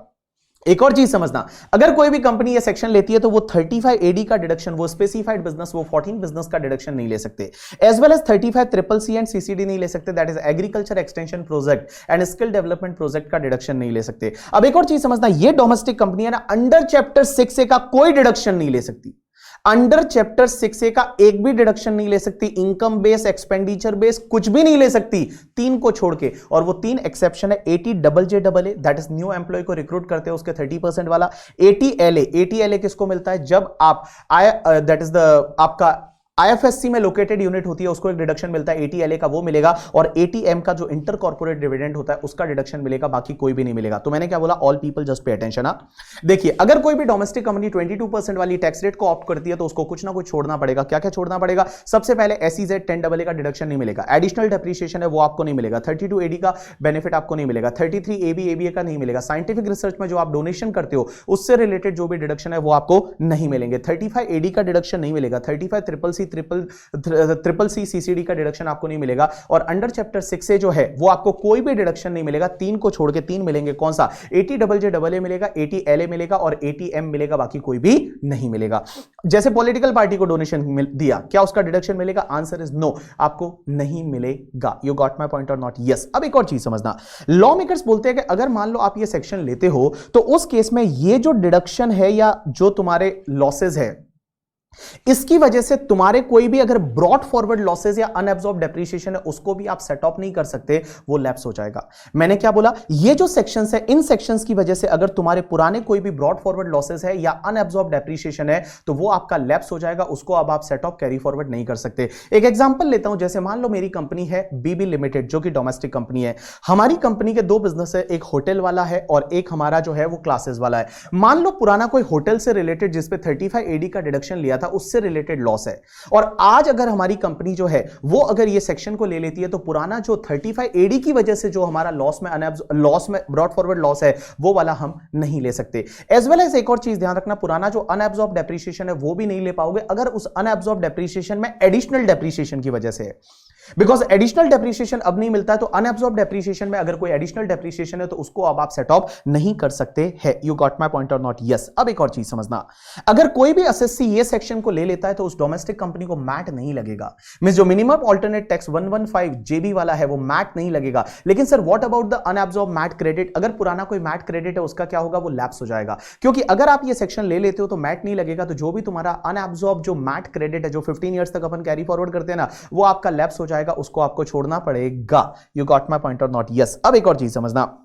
एक और चीज समझना, अगर कोई भी कंपनी ये सेक्शन लेती है तो वो 35AD का डिडक्शन, वो स्पेसिफाइड बिजनेस, वो 14 बिजनेस का डिडक्शन नहीं ले सकते, as well as 35 CCC and CCD नहीं ले सकते, that is agriculture extension project and skill development project का डिडक्शन नहीं ले सकते। अब एक और चीज समझना, ये डोमेस्टिक कंपनी है ना, अंडर चैप्टर 6A का कोई डिडक्शन नहीं ले सकती, अंडर चैप्टर 6A का एक भी डिडक्शन नहीं ले सकती, इनकम बेस, एक्सपेंडिचर बेस कुछ भी नहीं ले सकती, 3 को छोड़ के। और वो 3 एक्सेप्शन है, ATJJAA that is new employ को रिक्रूट करते हैं उसके 30% वाला, ATLA किसको मिलता है? जब आप दैट इज द आपका IFSC में लोकेटेड यूनिट होती है उसको एक डिडक्शन मिलता है, ATLA का वो मिलेगा, और ATM का जो इंटर कॉर्पोरेट डिविडेंड होता है उसका डिडक्शन मिलेगा, बाकी कोई भी नहीं मिलेगा। तो मैंने क्या बोला? All people just pay attention. देखिए अगर कोई भी डोमेस्टिक कंपनी 22% वाली टैक्स रेट को ऑप्ट करती है तो उसको कुछ ना कुछ छोड़ना पड़ेगा। क्या क्या छोड़ना पड़ेगा? सबसे पहले SEZ 10AA का डिडक्शन नहीं मिलेगा, एडिशनल डेप्रिसिएशन है वो आपको नहीं मिलेगा, 32AD का बेनिफिट आपको नहीं मिलेगा, 33AB ABA का नहीं मिलेगा, साइंटिफिक रिसर्च में जो आप डोनेशन करते हो उससे रिलेटेड जो भी डिडक्शन है वो आपको नहीं मिलेंगे, 35AD का डिडक्शन नहीं मिलेगा, 35 CCC CCD का डिडक्शन आपको नहीं मिलेगा, और अंडर चैप्टर 6A जो है वो आपको कोई भी डिडक्शन नहीं मिलेगा। 3 को छोड़ के 3 मिलेंगे, कौन सा? ATJJAA मिलेगा, ATLA मिलेगा और ATM मिलेगा, बाकी कोई भी नहीं मिलेगा। जैसे पॉलिटिकल पार्टी को डोनेशन दिया, क्या उसका डिडक्शन मिलेगा? आंसर इज नो, आपको नहीं मिलेगा। यू गॉट माय पॉइंट और नॉट? यस। अब एक और चीज समझना, लॉ मेकर्स बोलते हैं कि अगर मान लो आप ये सेक्शन लेते हो तो उस केस में ये जो डिडक्शन है या जो तुम्हारे लॉसेज है इसकी वजह से तुम्हारे कोई भी अगर ब्रॉड फॉरवर्ड लॉसेस या अनएब्सॉर्ब डेप्रिसिएशन है उसको भी आप सेट ऑफ नहीं कर सकते, वो लैप्स हो जाएगा। मैंने क्या बोला, ये जो सेक्शंस है इन सेक्शंस की वजह से अगर तुम्हारे पुराने कोई भी ब्रॉड फॉरवर्ड लॉसेस है या अनएब्सॉर्ब डेप्रिसिएशन है तो वो आपका लैप्स हो जाएगा, उसको अब आप सेट ऑफ कैरी फॉरवर्ड नहीं कर सकते। एक एग्जांपल लेता हूं, जैसे मान लो मेरी कंपनी है बीबी लिमिटेड जो कि डोमेस्टिक कंपनी है। हमारी कंपनी के दो बिजनेस है, एक होटल वाला है और एक हमारा जो है वो क्लासेस वाला है। मान लो पुराना कोई होटल से रिलेटेड जिसपे 35 एडी का डिडक्शन लिया था उससे रिलेटेड लॉस है, और आज अगर हमारी कंपनी जो है वो अगर ये सेक्शन को ले लेती है तो पुराना जो 35 एडी की वजह से जो हमारा लॉस में ब्रॉड फॉरवर्ड लॉस है वो वाला हम नहीं ले सकते। एज वेल एज एक और चीज ध्यान रखना, पुराना जो अनएब्सॉर्ब डेप्रिसिएशन है वो भी नहीं ले पाओगे अगर उस अनएब्सॉर्ब डेप्रिसिएशन में एडिशनल डेप्रिसिएशन की वजह से है। बिकॉज एडिशनल डेप्रिसिएशन अब नहीं मिलता है, तो अनएब्सॉर्ब डेप्रिसिएशन में अगर कोई एडिशनल डेप्रिसिएशन है तो उसको अब आप सेट ऑफ नहीं कर सकते हैं। यू गॉट माय पॉइंट और नॉट? यस। अब एक और चीज समझना, अगर कोई भी एसएससी ये सेक्शन को ले लेता है तो उस डोमेस्टिक कंपनी को मैट नहीं लगेगा। मींस जो मिनिमम ऑल्टरनेट टैक्स 115 जेबी वाला है वो मैट नहीं लगेगा। लेकिन sir what about the unabsorb MAT credit, अगर पुराना कोई मैट क्रेडिट है उसका क्या होगा, वो लैप्स हो जाएगा। क्योंकि अगर आप ये सेक्शन ले लेते हो तो मैट नहीं लगेगा, तो जो भी तुम्हारा अनएब्सॉर्ब जो मैट क्रेडिट है जो 15 ईयर्स तक अपन कैरी फॉरवर्ड करते हैं ना, वो आपका लैप्स हो जाएगा, उसको आपको छोड़ना पड़ेगा। यू गॉट माय पॉइंट और नॉट? यस। अब एक और चीज समझना,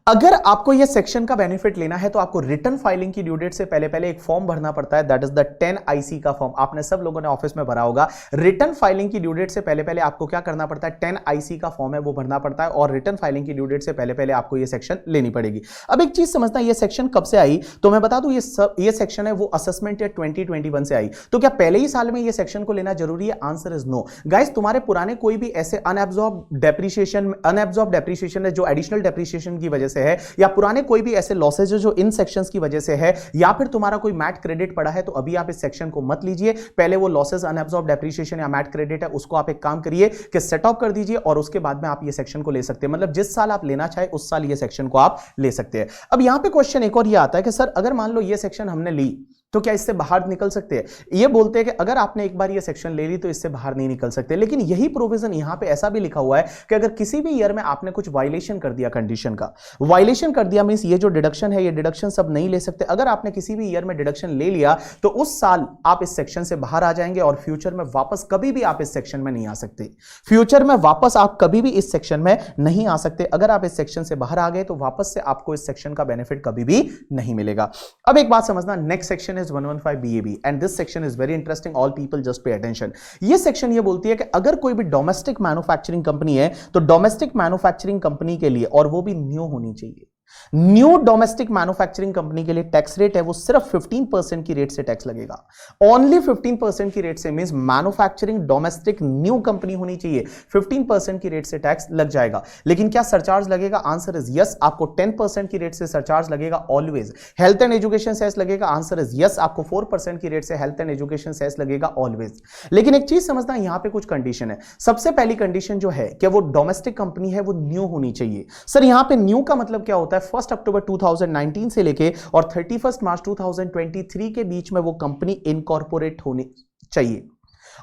अगर आपको यह सेक्शन का बेनिफिट लेना है तो आपको रिटर्न फाइलिंग की ड्यू डेट से पहले पहले एक फॉर्म भरना पड़ता है, दैट इज द 10 IC का फॉर्म। आपने सब लोगों ने ऑफिस में भरा होगा। रिटर्न फाइलिंग की ड्यू डेट से पहले पहले आपको क्या करना पड़ता है, 10 IC का फॉर्म है वो भरना पड़ता है, और रिटर्न फाइलिंग की ड्यू डेट से पहले पहले आपको यह सेक्शन लेनी पड़ेगी। अब एक चीज समझना, यह सेक्शन कब से आई, तो मैं बता दूं ये सेक्शन है वो असेसमेंट ईयर 2021 से आई। तो क्या पहले ही साल में यह सेक्शन को लेना जरूरी है? Answer is no. गाइस, तुम्हारे पुराने कोई भी ऐसे अनएब्सॉर्ब डेप्रिसिएशन है जो एडिशनल डेप्रिसिएशन की वजह से है, या पुराने कोई भी ऐसे लॉसेज जो इन सेक्शंस की वजह से है, या फिर तुम्हारा कोई मैट क्रेडिट पड़ा है, तो अभी आप इस सेक्शन को मत लीजिए। पहले वो लॉसेज अनएब्सॉर्ब डेप्रिसिएशन या मैट क्रेडिट है उसको आप एक काम करिए कि सेट ऑफ कर दीजिए, और उसके बाद में आप ये सेक्शन को ले सकते हैं। मतलब जिस साल आप लेना चाहे उस साल ये सेक्शन को आप ले सकते हैं। अब यहां पे क्वेश्चन एक और ये आता है कि सर अगर मान लो ये सेक्शन हमने ली तो क्या इससे बाहर निकल सकते हैं? ये बोलते हैं कि अगर आपने एक बार ये सेक्शन ले ली तो इससे बाहर नहीं निकल सकते। लेकिन यही प्रोविजन यहां पे ऐसा भी लिखा हुआ है कि अगर किसी भी ईयर में आपने कुछ वायलेशन कर दिया, कंडीशन का वायलेशन कर दिया, मींस ये जो डिडक्शन है ये डिडक्शन सब नहीं ले सकते। अगर आपने किसी भी ईयर में डिडक्शन ले लिया तो उस साल आप इस सेक्शन से बाहर आ जाएंगे, और फ्यूचर में वापस कभी भी आप इस सेक्शन में नहीं आ सकते। फ्यूचर में वापस आप कभी भी इस सेक्शन में नहीं आ सकते। अगर आप इस सेक्शन से बाहर आ गए तो वापस से आपको इस सेक्शन का बेनिफिट कभी भी नहीं मिलेगा। अब एक बात समझना, next section is 115 BAB and this section is very interesting, all people just pay attention। ये सेक्शन ये बोलती है कि अगर कोई भी डोमेस्टिक मैन्युफैक्चरिंग कंपनी है तो डोमेस्टिक मैन्युफैक्चरिंग कंपनी के लिए, और वो भी न्यू होनी चाहिए, न्यू डोमेस्टिक मैन्युफैक्चरिंग कंपनी के लिए टैक्स रेट है वो सिर्फ 15% की रेट से टैक्स लगेगा। ओनली 15% की रेट से, means manufacturing domestic new company होनी चाहिए, 15% की रेट से टैक्स लग जाएगा। लेकिन क्या सरचार्ज लगेगा? Answer is yes. आपको 10% की रेट से सरचार्ज लगेगा always. Health and education cess लगेगा? Answer is yes. आपको 4% की रेट से हेल्थ एंड एजुकेशन सेस लगेगा ऑलवेज। लेकिन एक चीज समझना, यहां पे कुछ कंडीशन है। सबसे पहली कंडीशन जो है कि वो डोमेस्टिक कंपनी है वो न्यू होनी चाहिए। सर यहां पे न्यू का मतलब क्या होता है? 1 अक्टूबर 2019 से लेके और 31 मार्च 2023 के बीच में वो कंपनी इनकॉर्पोरेट होनी चाहिए,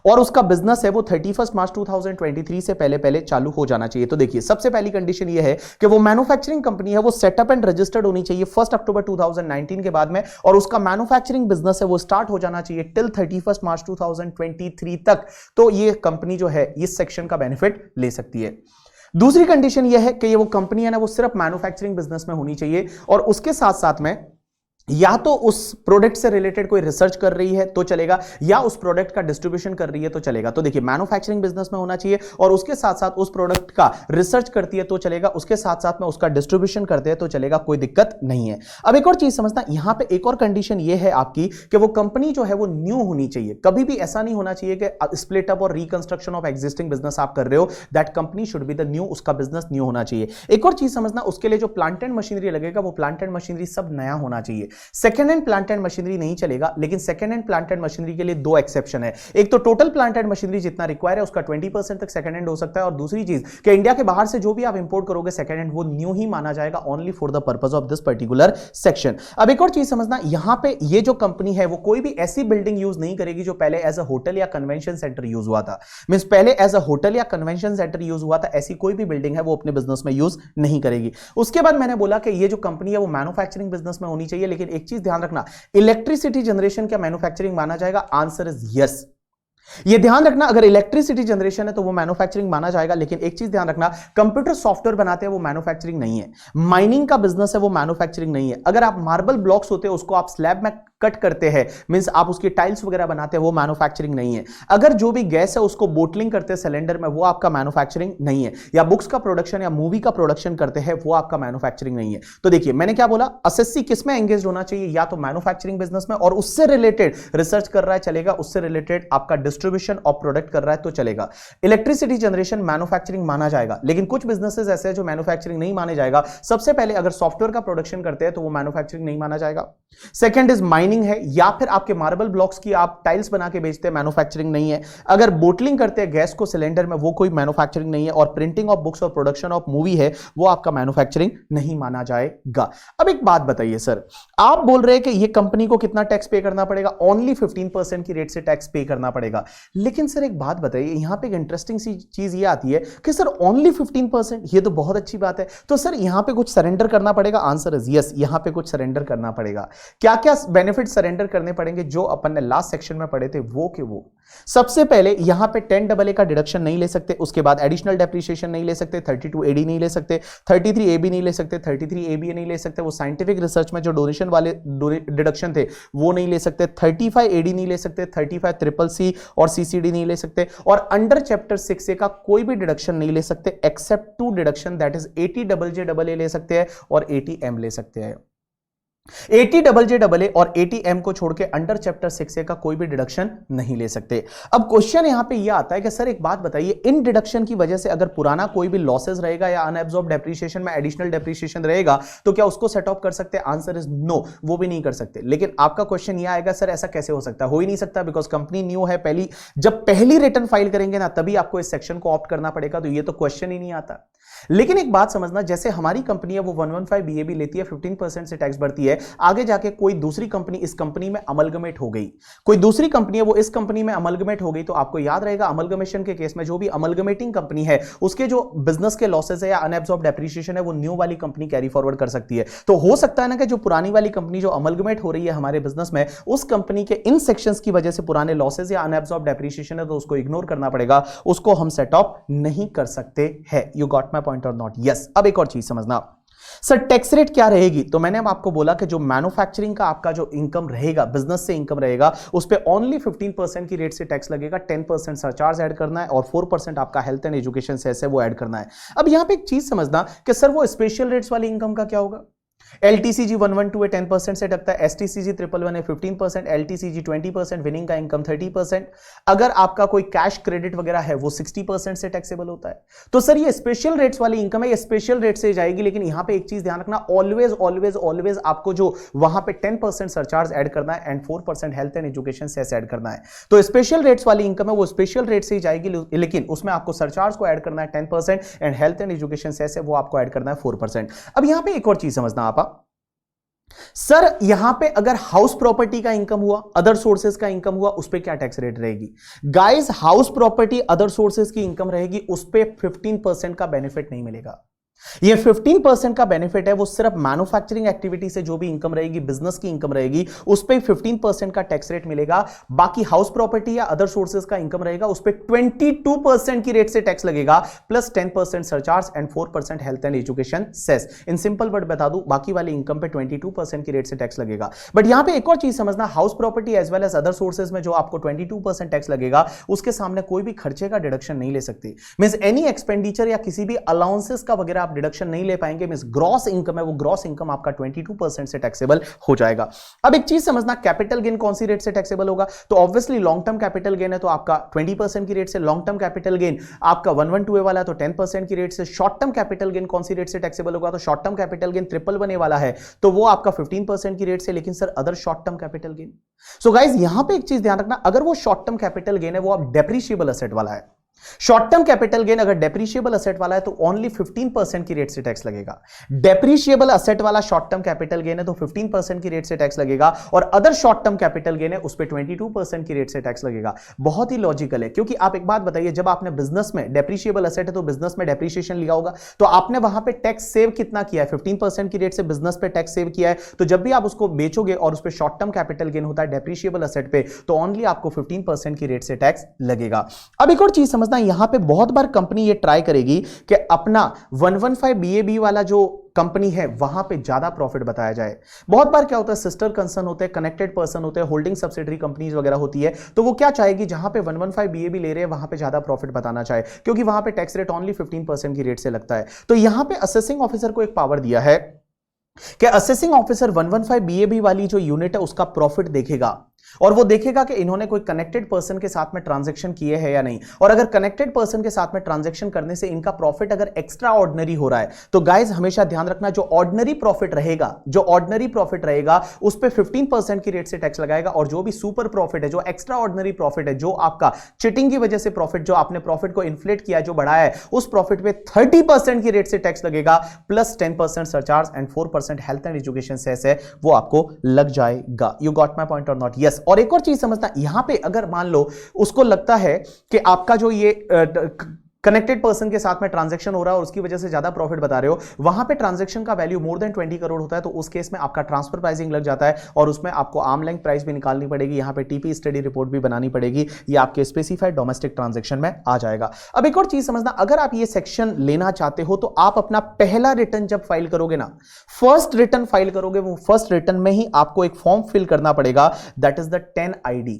और उसका बिजनेस है वो 31 मार्च 2023 से पहले पहले चालू हो जाना चाहिए। तो देखिए, सबसे पहली कंडीशन ये है कि वो मैन्युफैक्चरिंग कंपनी है वो सेटअप एंड रजिस्टर्ड होनी चाहिए 1 अक्टूबर 2019 के बाद में, और उसका मैन्युफैक्चरिंग बिजनेस है वो स्टार्ट हो जाना चाहिए टिल 31 मार्च 2023 तक। तो ये कंपनी जो है इस सेक्शन का बेनिफिट ले सकती है। दूसरी कंडीशन यह है कि ये वो कंपनी है ना वो सिर्फ मैन्युफैक्चरिंग बिजनेस में होनी चाहिए, और उसके साथ साथ में या तो उस प्रोडक्ट से रिलेटेड कोई रिसर्च कर रही है तो चलेगा, या उस प्रोडक्ट का डिस्ट्रीब्यूशन कर रही है तो चलेगा। तो देखिए, मैन्युफैक्चरिंग बिजनेस में होना चाहिए और उसके साथ साथ उस प्रोडक्ट का रिसर्च करती है तो चलेगा, उसके साथ साथ में उसका डिस्ट्रीब्यूशन करते हैं तो चलेगा, कोई दिक्कत नहीं है। अब एक और चीज समझना, यहां पे एक और कंडीशन ये है आपकी कि वो कंपनी जो है वो न्यू होनी चाहिए। कभी भी ऐसा नहीं होना चाहिए कि स्प्लिट अप और रिकंस्ट्रक्शन ऑफ एग्जिस्टिंग बिजनेस आप कर रहे हो, that company should be the new, उसका बिजनेस न्यू होना चाहिए। एक और चीज समझना, उसके लिए जो प्लांट एंड मशीनरी लगेगा वो प्लांट एंड मशीनरी सब नया होना चाहिए। Second hand plant and machinery नहीं चलेगा, लेकिन second hand plant and machinery के लिए दो एक्सेप्शन है। एक तो टोटल प्लांट एंड मशीनरी जितना रिक्वायर है उसका 20% तक सेकंड हैंड हो सकता है, और दूसरी चीज कि इंडिया के बाहर से जो भी आप इंपोर्ट करोगे सेकंड हैंड वो न्यू ही माना जाएगा, only for the purpose of this particular section. अब एक और चीज समझना, यहां पे ये जो कंपनी है वो कोई भी ऐसी बिल्डिंग यूज नहीं करेगी जो पहले एज अ होटल या कन्वेंशन सेंटर यूज हुआ था। मींस पहले एज अ होटल या कन्वेंशन सेंटर यूज हुआ था, ऐसी कोई भी बिल्डिंग है वो अपने बिजनेस में यूज नहीं करेगी। उसके बाद मैंने बोला कि ये जो कंपनी है वो मैन्युफैक्चरिंग बिजनेस में होनी चाहिए, लेकिन लेकिन एक चीज ध्यान रखना, इलेक्ट्रिसिटी जनरेशन क्या मैन्युफैक्चरिंग माना जाएगा? Answer is yes. ये ध्यान रखना, अगर इलेक्ट्रिसिटी जनरेशन है तो वो मैन्युफैक्चरिंग माना जाएगा, लेकिन एक चीज ध्यान रखना, कंप्यूटर सॉफ्टवेयर बनाते हैं वो मैन्युफैक्चरिंग नहीं है। माइनिंग का बिजनेस है वो मैन्युफैक्चरिंग नहीं है। अगर आप मार्बल ब्लॉक्स होते हैं उसको आप स्लैब में कट करते हैं, मींस आप उसकी टाइल्स वगैरह बनाते हैं, वो मैन्युफैक्चरिंग नहीं है। अगर जो भी गैस है उसको बोटलिंग करते हैं सिलेंडर में, वो आपका मैन्युफैक्चरिंग नहीं है। या बुक्स का प्रोडक्शन या मूवी का प्रोडक्शन करते हैं, वो आपका मैन्युफैक्चरिंग नहीं है। तो देखिए मैंने क्या बोला, एसएससी किस में एंगेज होना चाहिए? या तो मैन्युफैक्चरिंग बिजनेस में और उससे रिलेटेड रिसर्च कर रहा है चलेगा, उससे रिलेटेड आपका डिस्ट्रीब्यूशन ऑफ प्रोडक्ट कर रहा है तो चलेगा। इलेक्ट्रिसिटी जनरेशन मैन्युफैक्चरिंग माना जाएगा, लेकिन कुछ बिजनेसेस ऐसे हैं जो मैन्युफैक्चरिंग नहीं माने जाएगा। सबसे पहले अगर सॉफ्टवेयर का प्रोडक्शन करते हैं तो वो मैन्युफैक्चरिंग नहीं माना जाएगा। सेकंड इज माइनिंग है, या फिर आपके मार्बल ब्लॉक्स की आप टाइल्स बना के बेचते हैं, मैन्युफैक्चरिंग नहीं है। अगर बोटलिंग करते हैं गैस को सिलेंडर में, वो कोई मैन्युफैक्चरिंग नहीं है। और प्रिंटिंग ऑफ बुक्स और प्रोडक्शन ऑफ मूवी है, वो आपका मैन्युफैक्चरिंग नहीं माना जाएगा। अब एक बात बताइए सर, आप बोल रहे हैं कि ये कंपनी को कितना टैक्स पे करना पड़ेगा? ओनली 15% की रेट से टैक्स पे करना पड़ेगा। लेकिन सर एक बात बताइए, यहां पे एक इंटरेस्टिंग सी चीज ये आती है कि सर ओनली 15%, ये तो बहुत अच्छी बात है, तो सर यहां पे कुछ सरेंडर करना पड़ेगा? आंसर इज यस, यहां पे कुछ सरेंडर करना पड़ेगा। क्या क्या बेनिफिट सरेंडर करने पड़ेंगे जो अपन ने लास्ट सेक्शन में पढ़े थे? वो सबसे पहले यहां पे 10AA का डिडक्शन नहीं ले सकते, उसके बाद एडिशनल डेप्रिसिएशन नहीं ले सकते, 32AD नहीं ले सकते, 33AB नहीं ले सकते, 33ABA नहीं ले सकते, वो साइंटिफिक रिसर्च में जो डोनेशन वाले डिडक्शन थे वो नहीं ले सकते, 35AD नहीं ले सकते, 35CCC और CCD नहीं ले सकते, और अंडर चैप्टर 6A का कोई भी डिडक्शन नहीं ले सकते accept 2 deduction, that is 80JJAA ले सकते हैं और 80M ले सकते हैं। 80JJAA और 80M को छोड़ के अंडर चैप्टर 6A का कोई भी डिडक्शन नहीं ले सकते। अब क्वेश्चन यहां पे यह आता है कि सर एक बात बताइए, इन डिडक्शन की वजह से अगर पुराना कोई भी लॉसेस रहेगा या अनएब्सॉर्ब डेप्रिसिएशन में एडिशनल डेप्रिसिएशन रहेगा तो क्या उसको सेट ऑफ कर सकते हैं? आंसर इज नो, वो भी नहीं कर सकते। लेकिन आपका क्वेश्चन यह आएगा, सर ऐसा कैसे हो सकता है? हो ही नहीं सकता, बिकॉज कंपनी न्यू है, जब पहली रिटर्न फाइल करेंगे ना तभी आपको इस सेक्शन को ऑप्ट करना पड़ेगा, तो ये तो क्वेश्चन ही नहीं आता। लेकिन एक बात समझना, जैसे हमारी कंपनी है वो 115 BAB लेती है, 15% से टैक्स भरती है, आगे जाके कोई दूसरी कंपनी इस कंपनी में अमलगमेट हो गई, कोई दूसरी कंपनी है वो इस कंपनी में अमलगमेट हो गई, तो आपको याद रहेगा अमलगमेशन के केस में जो भी अमलगमेटिंग कंपनी है उसके जो बिजनेस के लॉसेस है या अनएब्सॉर्ब डेप्रिसिएशन है वो न्यू वाली कंपनी कैरी फॉरवर्ड कर सकती है। तो हो सकता है ना कि जो पुरानी वाली कंपनी जो अमलगमेट हो रही है हमारे बिजनेस में, उस कंपनी के इन सेक्शंस की वजह से पुराने लॉसेस या अनएब्सॉर्ब डेप्रिसिएशन है तो उसको इग्नोर करना पड़ेगा, उसको हम सेट ऑफ नहीं कर सकते हैं। यू गॉट माय पॉइंट और नॉट? यस। अब एक और चीज समझना, सर टैक्स रेट क्या रहेगी? तो मैंने आपको बोला कि जो मैन्युफैक्चरिंग का आपका जो इनकम रहेगा, बिजनेस से इनकम रहेगा, उस पे ओनली 15% की रेट से टैक्स लगेगा, 10% सरचार्ज ऐड करना है और 4% आपका हेल्थ एंड एजुकेशन सेस है वो ऐड करना है। अब यहां पे एक चीज समझना कि सर वो स्पेशल रेट्स वाली इनकम का क्या होगा? LTCG 112 है 10% से टकता है, STCG 111 है 15%, LTCG 20%, विनिंग का इनकम 30%। अगर आपका कोई कैश क्रेडिट वगैरह है वो 60% से टैक्सेबल होता है। तो सर ये स्पेशल रेट्स वाली इनकम है, ये स्पेशल रेट से जाएगी, लेकिन यहां पे एक चीज ध्यान रखना, ऑलवेज ऑलवेज ऑलवेज आपको जो वहां पे 10% सरचार्ज ऐड करना है and 4% health and education cess add करना है। तो स्पेशल रेट्स वाली इनकम है वो स्पेशल रेट से ही जाएगी, लेकिन उसमें आपको सरचार्ज को ऐड करना है 10% and health and education cess है वो आपको ऐड करना है 4%। अब यहां पे एक और चीज समझना आप, सर यहां पे अगर हाउस प्रॉपर्टी का इनकम हुआ, अदर सोर्सेज का इनकम हुआ, उस पे क्या टैक्स रेट रहेगी? Guys house property other sources की इनकम रहेगी, उस पे 15% का बेनिफिट नहीं मिलेगा। ये 15% का बेनिफिट है वो सिर्फ मैन्युफैक्चरिंग एक्टिविटी से जो भी इनकम रहेगी, बिजनेस की इनकम रहेगी, उस पे 15% का टैक्स रेट मिलेगा। बाकी हाउस प्रॉपर्टी या अदर सोर्सेज का इनकम रहेगा, उस पे 22% की रेट से टैक्स लगेगा, plus 10% surcharge and 4% health and education cess. In simple word बता दूं, बाकी वाली इनकम पे 22% की रेट से टैक्स लगेगा। बट यहां पे एक और चीज समझना, house property as well as other sources में जो आपको 22% टैक्स लगेगा, उसके सामने कोई भी खर्चे का डिडक्शन नहीं ले सकते। मींस एनी एक्सपेंडिचर या किसी भी अलाउंसेस का वगैरह डिडक्शन नहीं ले पाएंगे। मींस ग्रॉस इनकम है वो ग्रॉस इनकम आपका 22% से टैक्सेबल हो जाएगा। अब एक चीज समझना, कैपिटल गेन कौन सी रेट से टैक्सेबल होगा? तो obviously long term capital gain है तो आपका 20% की रेट से, लॉन्ग टर्म कैपिटल गेन आपका 112A वाला तो 10% की रेट से। शॉर्ट टर्म कैपिटल गेन कौन सी रेट से टैक्सेबल होगा? तो short term capital gain 111A वाला है तो वो आपका 15% की रेट से। लेकिन sir other short term capital gain, so guys यहां पे एक चीज ध्यान रखना, अगर वो शॉर्ट टर्म कैपिटल गेन है वो आप डेप्रिशिएबल एसेट वाला है, शॉर्ट टर्म कैपिटल गेन अगर डेप्रिशिएबल असेट वाला है तो ओनली 15% की रेट से टैक्स लगेगा। डेप्रिशिएबल असेट वाला शॉर्ट टर्म कैपिटल गेन है तो 15% की रेट से टैक्स लगेगा, और other short term capital gain है उस पर 22% की रेट से टैक्स लगेगा। बहुत ही लॉजिकल है, क्योंकि आप एक बात बताइए, जब आपने बिजनेस में डेप्रिशिएबल असेट है तो बिजनेस में डेप्रिसिएशन लिया होगा, तो आपने वहां पे टैक्स सेव कितना किया है, 15% की रेट से बिजनेस पे टैक्स सेव किया है। तो जब भी आप उसको बेचोगे और उस पर शॉर्ट टर्म कैपिटल गेन होता है डेप्रिशिएबल असेट पे, तो ओनली आपको 15% की रेट से टैक्स लगेगा। अब एक और चीज समझना, यहां पे बहुत बार कंपनी ये ट्राई करेगी कि अपना 115 BAB वाला जो कंपनी है वहां पे ज्यादा प्रॉफिट बताया जाए। बहुत बार क्या होता है, सिस्टर कंसर्न होते हैं, कनेक्टेड पर्सन होते हैं, होल्डिंग सब्सिडरी कंपनीज वगैरह होती है, तो वो क्या चाहेगी, जहां पे 115 BAB ले रहे हैं वहां पे ज्यादा प्रॉफिट बताना चाहे, क्योंकि वहां पे टैक्स रेट ओनली 15% की रेट से लगता है। तो यहां पे असेसिंग ऑफिसर को एक पावर दिया है कि असेसिंग ऑफिसर 115 BAB वाली जो यूनिट है उसका प्रॉफिट देखेगा, और वो देखेगा कि इन्होंने कोई कनेक्टेड पर्सन के साथ में ट्रांजैक्शन किए हैं या नहीं, और अगर कनेक्टेड पर्सन के साथ में ट्रांजैक्शन करने से इनका प्रॉफिट अगर एक्स्ट्रा ऑर्डिनरी हो रहा है, तो गाइस हमेशा ध्यान रखना, जो ऑर्डिनरी प्रॉफिट रहेगा उस पे 15% की रेट से टैक्स लगाएगा, और जो भी सुपर प्रॉफिट है, जो एक्स्ट्रा ऑर्डिनरी प्रॉफिट है, जो आपका चिटिंग की वजह से प्रॉफिट, जो आपने प्रॉफिट को इन्फ्लेट किया, जो बढ़ाया है, उस प्रॉफिट पे 30% की रेट से टैक्स लगेगा, plus 10% surcharge and 4% health and education cess है, वो आपको लग जाएगा। यू गॉट माय पॉइंट और नॉट? यस। और एक और चीज समझना, यहां पे अगर मान लो उसको लगता है कि आपका जो ये कनेक्टेड पर्सन के साथ में ट्रांजैक्शन हो रहा है और उसकी वजह से ज्यादा प्रॉफिट बता रहे हो, वहां पे ट्रांजैक्शन का वैल्यू मोर देन 20 करोड़ होता है, तो उस केस में आपका ट्रांसफर प्राइसिंग लग जाता है, और उसमें आपको आर्म लेंथ प्राइस भी निकालनी पड़ेगी, यहां पे टीपी स्टडी रिपोर्ट भी बनानी पड़ेगी, ये आपके स्पेसिफाइड डोमेस्टिक ट्रांजैक्शन में आ जाएगा। अब एक और चीज समझना, अगर आप ये सेक्शन लेना चाहते हो तो आप अपना पहला रिटर्न जब फाइल करोगे ना, फर्स्ट रिटर्न फाइल करोगे, वो फर्स्ट रिटर्न में ही आपको एक फॉर्म फिल करना पड़ेगा, that is the 10 ID।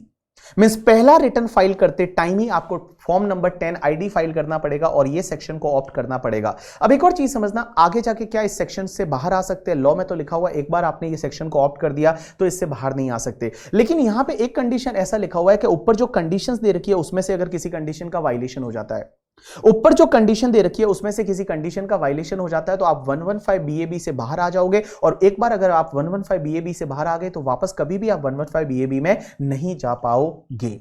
Means पहला रिटर्न फाइल करते टाइम ही आपको फॉर्म नंबर 10 ID फाइल करना पड़ेगा, और ये सेक्शन को ऑप्ट करना पड़ेगा। अब एक और चीज समझना, आगे जाके क्या इस सेक्शन से बाहर आ सकते हैं? लॉ में तो लिखा हुआ एक बार आपने ये सेक्शन को ऑप्ट कर दिया तो इससे बाहर नहीं आ सकते, लेकिन यहां पे एक कंडीशन ऐसा लिखा हुआ है कि ऊपर जो कंडीशंस दे रखी है उसमें से अगर किसी कंडीशन का वायलेशन हो जाता है, ऊपर जो कंडीशन दे रखी है उसमें से किसी कंडीशन का वायलेशन हो जाता है, तो आप 115 BAB से बाहर आ जाओगे, और एक बार अगर आप 115 BAB से बाहर आ गए तो वापस कभी भी आप 115 BAB में नहीं जा पाओगे।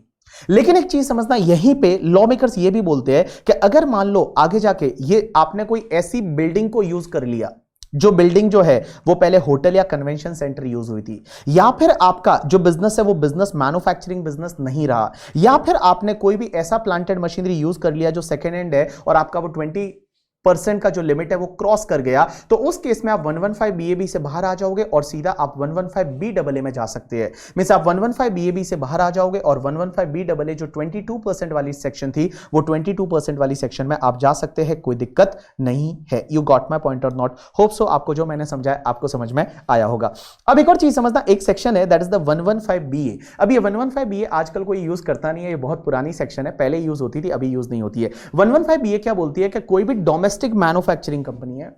लेकिन एक चीज समझना, यहीं पे लॉ मेकर्स ये भी बोलते हैं कि अगर मान लो आगे जाके ये आपने कोई ऐसी बिल्डिंग को यूज कर लिया, जो बिल्डिंग जो है वो पहले होटल या कन्वेंशन सेंटर यूज हुई थी, या फिर आपका जो बिजनेस है वो बिजनेस मैन्युफैक्चरिंग बिजनेस नहीं रहा, या फिर आपने कोई भी ऐसा प्लांटेड मशीनरी यूज कर लिया जो सेकेंड हैंड है और आपका वो 20% का जो लिमिट है वो क्रॉस कर गया, तो उस केस में आप 115 BAB से बाहर आ जाओगे और सीधा आप 115 BAA में जा सकते हैं। मींस आप 115 BAB से बाहर आ जाओगे और 115 BAA जो 22% वाली सेक्शन थी, वो 22% वाली सेक्शन में आप जा सकते हैं, कोई दिक्कत नहीं है। यू गॉट माय पॉइंट और नॉट? होप सो आपको जो मैंने समझाया आपको समझ में आया होगा। अब एक और चीज समझना, एक सेक्शन है दैट इज द 115 BA। अब ये 115 BA आजकल कोई यूज करता नहीं है, ये बहुत पुरानी सेक्शन है, पहले यूज होती थी, अभी यूज नहीं होती है। 115 BA क्या बोलती है कि कोई भी डोमेस्टिक मैन्युफैक्चरिंग कंपनी है,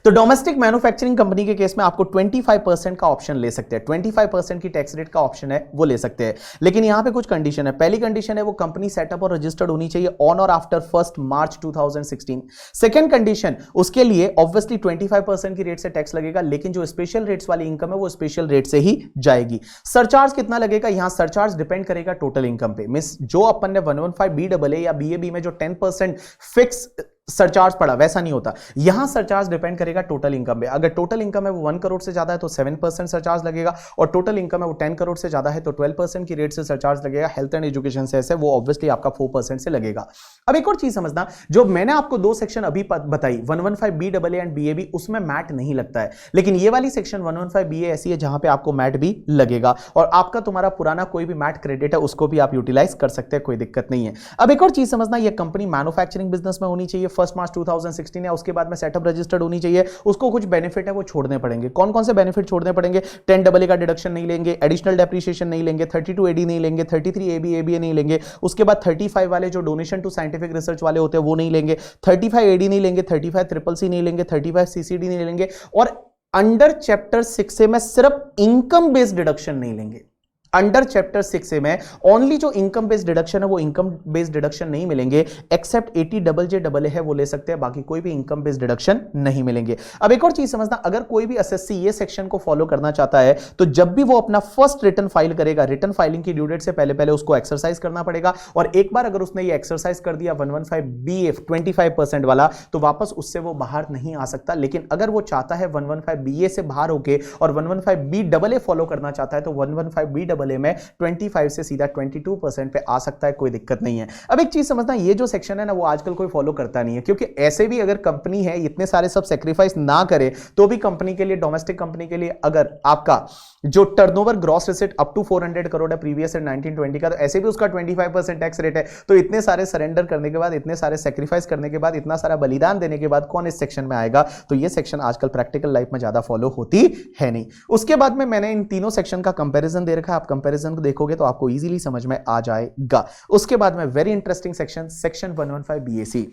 तो डोमेस्टिक मैन्युफैक्चरिंग कंपनी के केस में आपको 25% का ऑप्शन ले सकते हैं, 25% की टैक्स रेट का ऑप्शन है वो ले सकते हैं। लेकिन यहां पे कुछ कंडीशन है। पहली कंडीशन है वो कंपनी सेटअप और रजिस्टर्ड होनी चाहिए ऑन और आफ्टर 1 मार्च 2016। सेकंड कंडीशन, उसके लिए ऑब्वियसली 25% की रेट से टैक्स लगेगा, लेकिन जो स्पेशल रेट्स वाली इनकम है वो स्पेशल रेट से ही जाएगी। सरचार्ज कितना लगेगा? यहां सरचार्ज डिपेंड करेगा टोटल इनकम पे। मींस जो अपन ने 115 BAA या BAB में जो 10% फिक्स सरचार्ज पड़ा वैसा नहीं होता, यहां सरचार्ज डिपेंड करेगा टोटल इनकम पे। अगर टोटल इनकम है वो 1 करोड़ से ज्यादा है तो 7% सरचार्ज लगेगा, और टोटल इनकम है वो 10 करोड़ से ज्यादा है तो 12% की रेट से सरचार्ज लगेगा। हेल्थ एंड एजुकेशन से ऐसे वो ऑब्वियसली आपका 4% से लगेगा। अब एक और चीज समझना, जो मैंने आपको दो सेक्शन अभी बताई 115 BAA एंड BAB, उसमें मैट नहीं लगता है, लेकिन ये वाली सेक्शन 115 BA ऐसी है जहां पे आपको मैट भी लगेगा, और आपका तुम्हारा पुराना कोई भी मैट क्रेडिट है उसको भी आप यूटिलाइज कर सकते हैं, कोई दिक्कत नहीं है। अब एक और चीज समझना, ये कंपनी मैन्युफैक्चरिंग बिजनेस में होनी चाहिए, 1 मार्च 2016 है, उसके बाद में सेटअप रजिस्टर्ड होनी चाहिए। उसको कुछ बेनिफिट है वो छोड़ने पड़ेंगे। कौन कौन से बेनिफिट छोड़ने पड़ेंगे? 10 AA का डिडक्शन नहीं लेंगे, एडिशनल डेप्रिसिएशन नहीं लेंगे, 32 AD नहीं लेंगे, 33 AB ABA नहीं लेंगे, उसके बाद 35 वाले जो डोनेशन टू साइंटिफिक रिसर्च वाले होते हैं वो नहीं लेंगे, 35 AD नहीं लेंगे, 35 CCC नहीं लेंगे, 35 CCD नहीं लेंगे, और अंडर चैप्टर 6 से मैं सिर्फ इनकम बेस्ड डिडक्शन नहीं लेंगे। अंडर चैप्टर 6 में ओनली जो इनकम बेस्ड डिडक्शन है वो इनकम बेस्ड डिडक्शन नहीं मिलेंगे, एक्सेप्ट 80JJAA है वो ले सकते हैं, बाकी कोई भी इनकम बेस्ड डिडक्शन नहीं मिलेंगे। अब एक और चीज समझना, अगर कोई भी एसएससी ये सेक्शन को फॉलो करना चाहता है तो जब भी वो अपना फर्स्ट रिटर्न फाइल करेगा, रिटर्न फाइलिंग की ड्यू डेट से पहले पहले उसको एक्सरसाइज करना पड़ेगा, और एक बार अगर उसने ये एक्सरसाइज कर दिया 115BA 25% वाला, तो वापस उससे वो बाहर नहीं आ सकता। लेकिन अगर वो चाहता है 115BA से बाहर होके और 115BAA फॉलो करना चाहता है तो 115BAA में 25 से सीधा 22% पे आ सकता है, कोई दिक्कत नहीं है। अब एक चीज समझना, ये जो सेक्शन है ना वो आजकल कोई फॉलो करता नहीं है, क्योंकि ऐसे भी अगर कंपनी है इतने सारे सब सेक्रीफाइस ना करे तो भी कंपनी के लिए, डोमेस्टिक कंपनी के लिए, अगर आपका जो turnover gross receipt up to 400 crore है प्रीवियस ईयर 1920 का, तो ऐसे भी उसका 25% टैक्स रेट है। तो इतने सारे सरेंडर करने के बाद, इतने सारे सेक्रीफाइस करने के बाद, इतना सारा बलिदान देने के बाद कौन इस सेक्शन में आएगा? तो ये सेक्शन आजकल प्रैक्टिकल लाइफ में ज्यादा फॉलो होती है नहीं। उसके बाद में मैंने इन तीनों सेक्शन का कंपैरिजन दे रखा है, आप कंपैरिजन को देखोगे तो आपको इजीली समझ में आ जाएगा। उसके बाद में वेरी इंटरेस्टिंग सेक्शन 115BAC,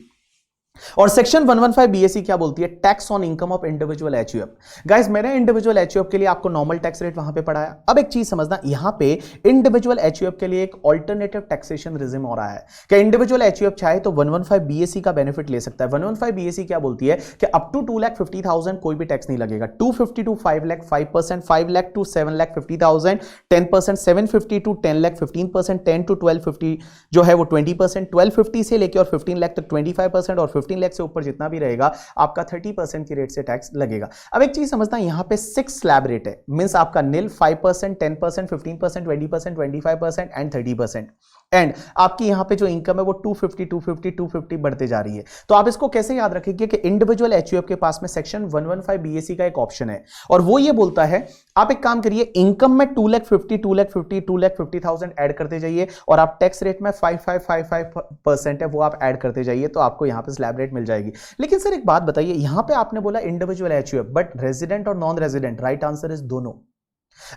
और सेक्शन 115BAC क्या बोलती है? Tax on income of individual HUF. Guys मैंने इंडिविजुअल एचयूएफ के लिए आपको नॉर्मल टैक्स रेट वहां पे पढ़ाया। अब एक चीज समझना, यहां पे इंडिविजुअल एचयूएफ के लिए एक ऑल्टरनेटिव टैक्सेशन रिजिम हो रहा है कि इंडिविजुअल एचयूएफ चाहे तो 115BAC का बेनिफिट ले सकता है। 115BAC क्या बोलती है कि अप टू 2,50,000 कोई भी टैक्स नहीं लगेगा, 250 to 5 lakh 5%, 5 lakh to 7,50,000 10%, 750 to 10 lakh 15%, 10 to 1250 जो है वो 20%, 1250 से लेके और 15 लाख तक 25%, और 15 लाख से ऊपर जितना भी रहेगा आपका 30% की रेट से टैक्स लगेगा। अब एक चीज समझना, यहां पे 6 स्लैब रेट है, मींस आपका नील 5%, 10%, 15%, 20%, 25% एंड 30%। एंड आपकी यहां पे जो इनकम है वो 250 250 250 बढ़ते जा रही है। तो आप इसको कैसे याद रखेंगे कि इंडिविजुअल एचयूएफ के पास में सेक्शन 115BAC का एक ऑप्शन है, और वो ये बोलता है आप एक काम करिए, इनकम में 2,50,000 2,50,000 2,50,000 ऐड करते जाइए, और आप टैक्स रेट में 5555% है वो आप ऐड करते जाइए, तो आपको यहां पे स्लैब रेट मिल जाएगी। लेकिन सर एक बात बताइए, यहां पे आपने बोला इंडिविजुअल एचयूएफ, बट रेजिडेंट और non resident, right answer is दोनों।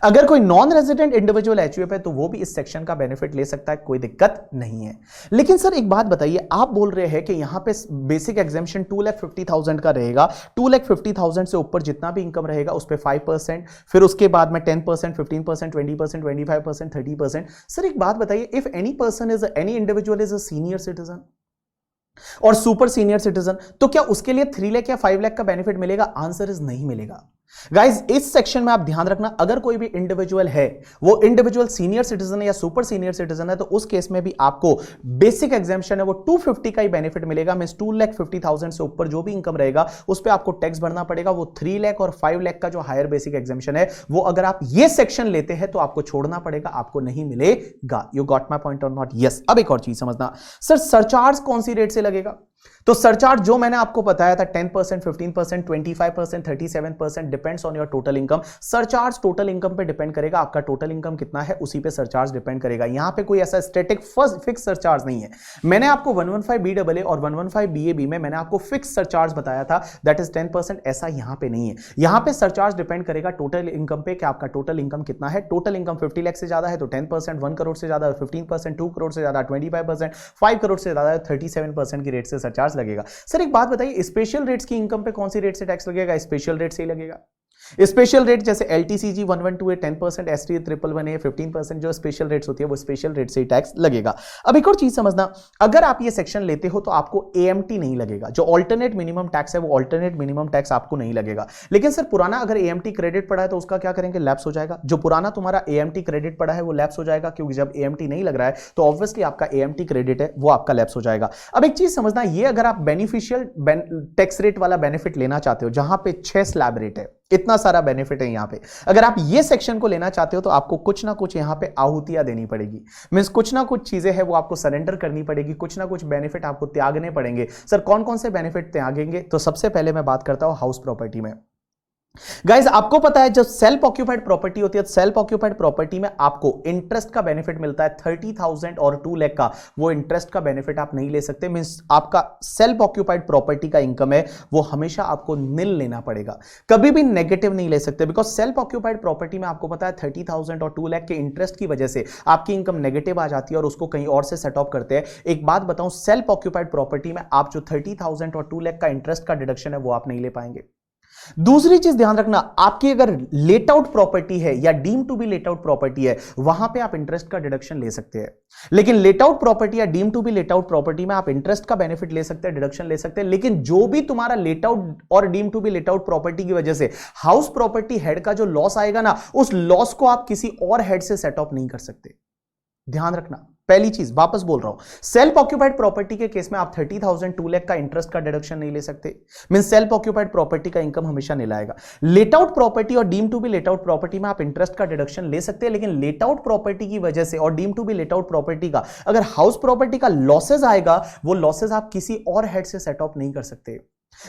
अगर कोई नॉन रेजिडेंट इंडिविजुअल एचयूएफ है तो वो भी इस सेक्शन का बेनिफिट ले सकता है, कोई दिक्कत नहीं है। लेकिन सर एक बात बताइए, आप बोल रहे हैं कि यहां पे बेसिक एग्जेम्पशन 2,50,000 का रहेगा, 2,50,000 से ऊपर जितना भी इनकम रहेगा उस पे 5%, फिर उसके बाद में 10%, 15%, 20%, 25%, 30%। सर एक बात बताइए, if any person is any individual is a senior citizen और सुपर सीनियर सिटीजन, तो क्या उसके लिए 3 लाख या 5 लाख का बेनिफिट मिलेगा? आंसर इज नहीं मिलेगा। गाइस इस सेक्शन में आप ध्यान रखना, अगर कोई भी इंडिविजुअल है, वो इंडिविजुअल सीनियर सिटीजन है या सुपर सीनियर सिटीजन है, तो उस केस में भी आपको बेसिक एग्जेम्पशन है वो 250 का ही बेनिफिट मिलेगा। मींस 2,50,000 से ऊपर जो भी इनकम रहेगा उस पर आपको टैक्स भरना पड़ेगा। वो 3 लाख और 5 लाख का जो हायर बेसिक एग्जेम्पशन है वो अगर आप ये सेक्शन लेते हैं तो आपको छोड़ना पड़ेगा, आपको नहीं मिलेगा। यू गॉट माई पॉइंट और नॉट? यस। अब एक और चीज समझना, सर सरचार्ज कौन सी रेट से लगेगा? तो सरचार्ज जो मैंने आपको बताया था 10%, 15%, 25%, 37% depends on your total income. Surcharge total income पे डिपेंड करेगा, आपका टोटल इनकम कितना है उसी पे सरचार्ज डिपेंड करेगा। यहां पे कोई ऐसा स्टैटिक फिक्स सरचार्ज नहीं है। मैंने आपको 115BAA और 115BAB में मैंने आपको फिक्स सरचार्ज बताया था, दैट इज 10%। ऐसा यहां पे नहीं है। यहां पे सरचार्ज डिपेंड करेगा टोटल इनकम पे कि आपका टोटल इनकम कितना है। टोटल इनकम 50 लाख से ज्यादा है तो 10%, 1 करोड़ से ज्यादा 15%, 2 करोड़ से ज्यादा 25%, 5 करोड़ से ज्यादा 37% की रेट से सरचार्ज लगेगा। सर एक बात बताइए, स्पेशल रेट्स की इनकम पे कौन सी रेट से टैक्स लगेगा? स्पेशल रेट से ही लगेगा। स्पेशल रेट जैसे LTCG 112 10%, ST 111 15%, जो स्पेशल रेट्स होती है वो स्पेशल रेट से ही टैक्स लगेगा। अब एक और चीज समझना, अगर आप ये सेक्शन लेते हो तो आपको AMT नहीं लगेगा। जो अल्टरनेट मिनिमम टैक्स है वो अल्टरनेट मिनिमम टैक्स आपको नहीं लगेगा। लेकिन सर पुराना अगर AMT क्रेडिट पड़ा है तो उसका क्या करेंगे? लैप्स हो जाएगा। जो पुराना तुम्हारा AMT क्रेडिट पड़ा है वो लैप्स हो जाएगा, क्योंकि जब AMT नहीं लग रहा है तो ऑब्वियसली आपका AMT क्रेडिट है वो आपका लैप्स हो जाएगा। अब एक चीज समझना, ये अगर आप बेनिफिशियल टैक्स रेट वाला बेनिफिट लेना चाहते हो जहां पे 6 स्लैब रेट है, इतना सारा बेनिफिट है यहां पे, अगर आप ये सेक्शन को लेना चाहते हो तो आपको कुछ ना कुछ यहां पे आहुतियां देनी पड़ेगी। मींस कुछ ना कुछ चीजें हैं वो आपको सरेंडर करनी पड़ेगी, कुछ ना कुछ बेनिफिट आपको त्यागने पड़ेंगे। सर कौन कौन से बेनिफिट त्यागेंगे? तो सबसे पहले मैं बात करता हूं हाउस प्रॉपर्टी में। गाइस आपको पता है जब सेल्फ ऑक्यूपाइड प्रॉपर्टी होती है, सेल्फ ऑक्यूपाइड प्रॉपर्टी में आपको इंटरेस्ट का बेनिफिट मिलता है 30,000 और 2 लाख का, वो इंटरेस्ट का बेनिफिट आप नहीं ले सकते। मींस आपका सेल्फ ऑक्यूपाइड प्रॉपर्टी का इनकम है वो हमेशा आपको नील लेना पड़ेगा, कभी भी नेगेटिव नहीं ले सकते। बिकॉज सेल्फ ऑक्यूपाइड प्रॉपर्टी में आपको पता है 30,000 और 2 लाख के इंटरेस्ट की वजह से आपकी इनकम नेगेटिव आ जाती है और उसको कहीं और से सेट ऑफ करते हैं। एक बात बताऊं, सेल्फ ऑक्यूपाइड प्रॉपर्टी में आप जो 30,000 और 2 लाख का इंटरेस्ट का डिडक्शन है वो आप नहीं ले पाएंगे। दूसरी चीज ध्यान रखना, आपकी अगर लेट आउट प्रॉपर्टी है या deem to be let out property है, वहां पे आप इंटरेस्ट का डिडक्शन ले सकते हैं। लेकिन लेट आउट प्रॉपर्टी या deem to be let out property में आप इंटरेस्ट का बेनिफिट ले सकते हैं, डिडक्शन ले सकते हैं, लेकिन जो भी तुम्हारा लेट आउट और deem to be let out property की वजह से हाउस प्रॉपर्टी हेड का जो लॉस आएगा ना, उस लॉस को आप किसी और हेड से सेट ऑफ नहीं कर सकते। ध्यान रखना, पहली चीज वापस बोल रहा हूं, सेल्फ ऑक्यूपाइड प्रॉपर्टी के केस में आप 30,000 2 लाख का इंटरेस्ट का डिडक्शन नहीं ले सकते। मीन सेल्फ ऑक्यूपाइड प्रॉपर्टी का इनकम हमेशा नहीं लाएगा। लेट आउट प्रॉपर्टी और deem to be let out property में आप इंटरेस्ट का डिडक्शन ले सकते हैं, लेकिन लेट आउट प्रॉपर्टी की वजह से और deem to be let out property का अगर हाउस प्रॉपर्टी का लॉसेज आएगा, वो लॉसेज आप किसी और हेड से सेट ऑफ नहीं कर सकते।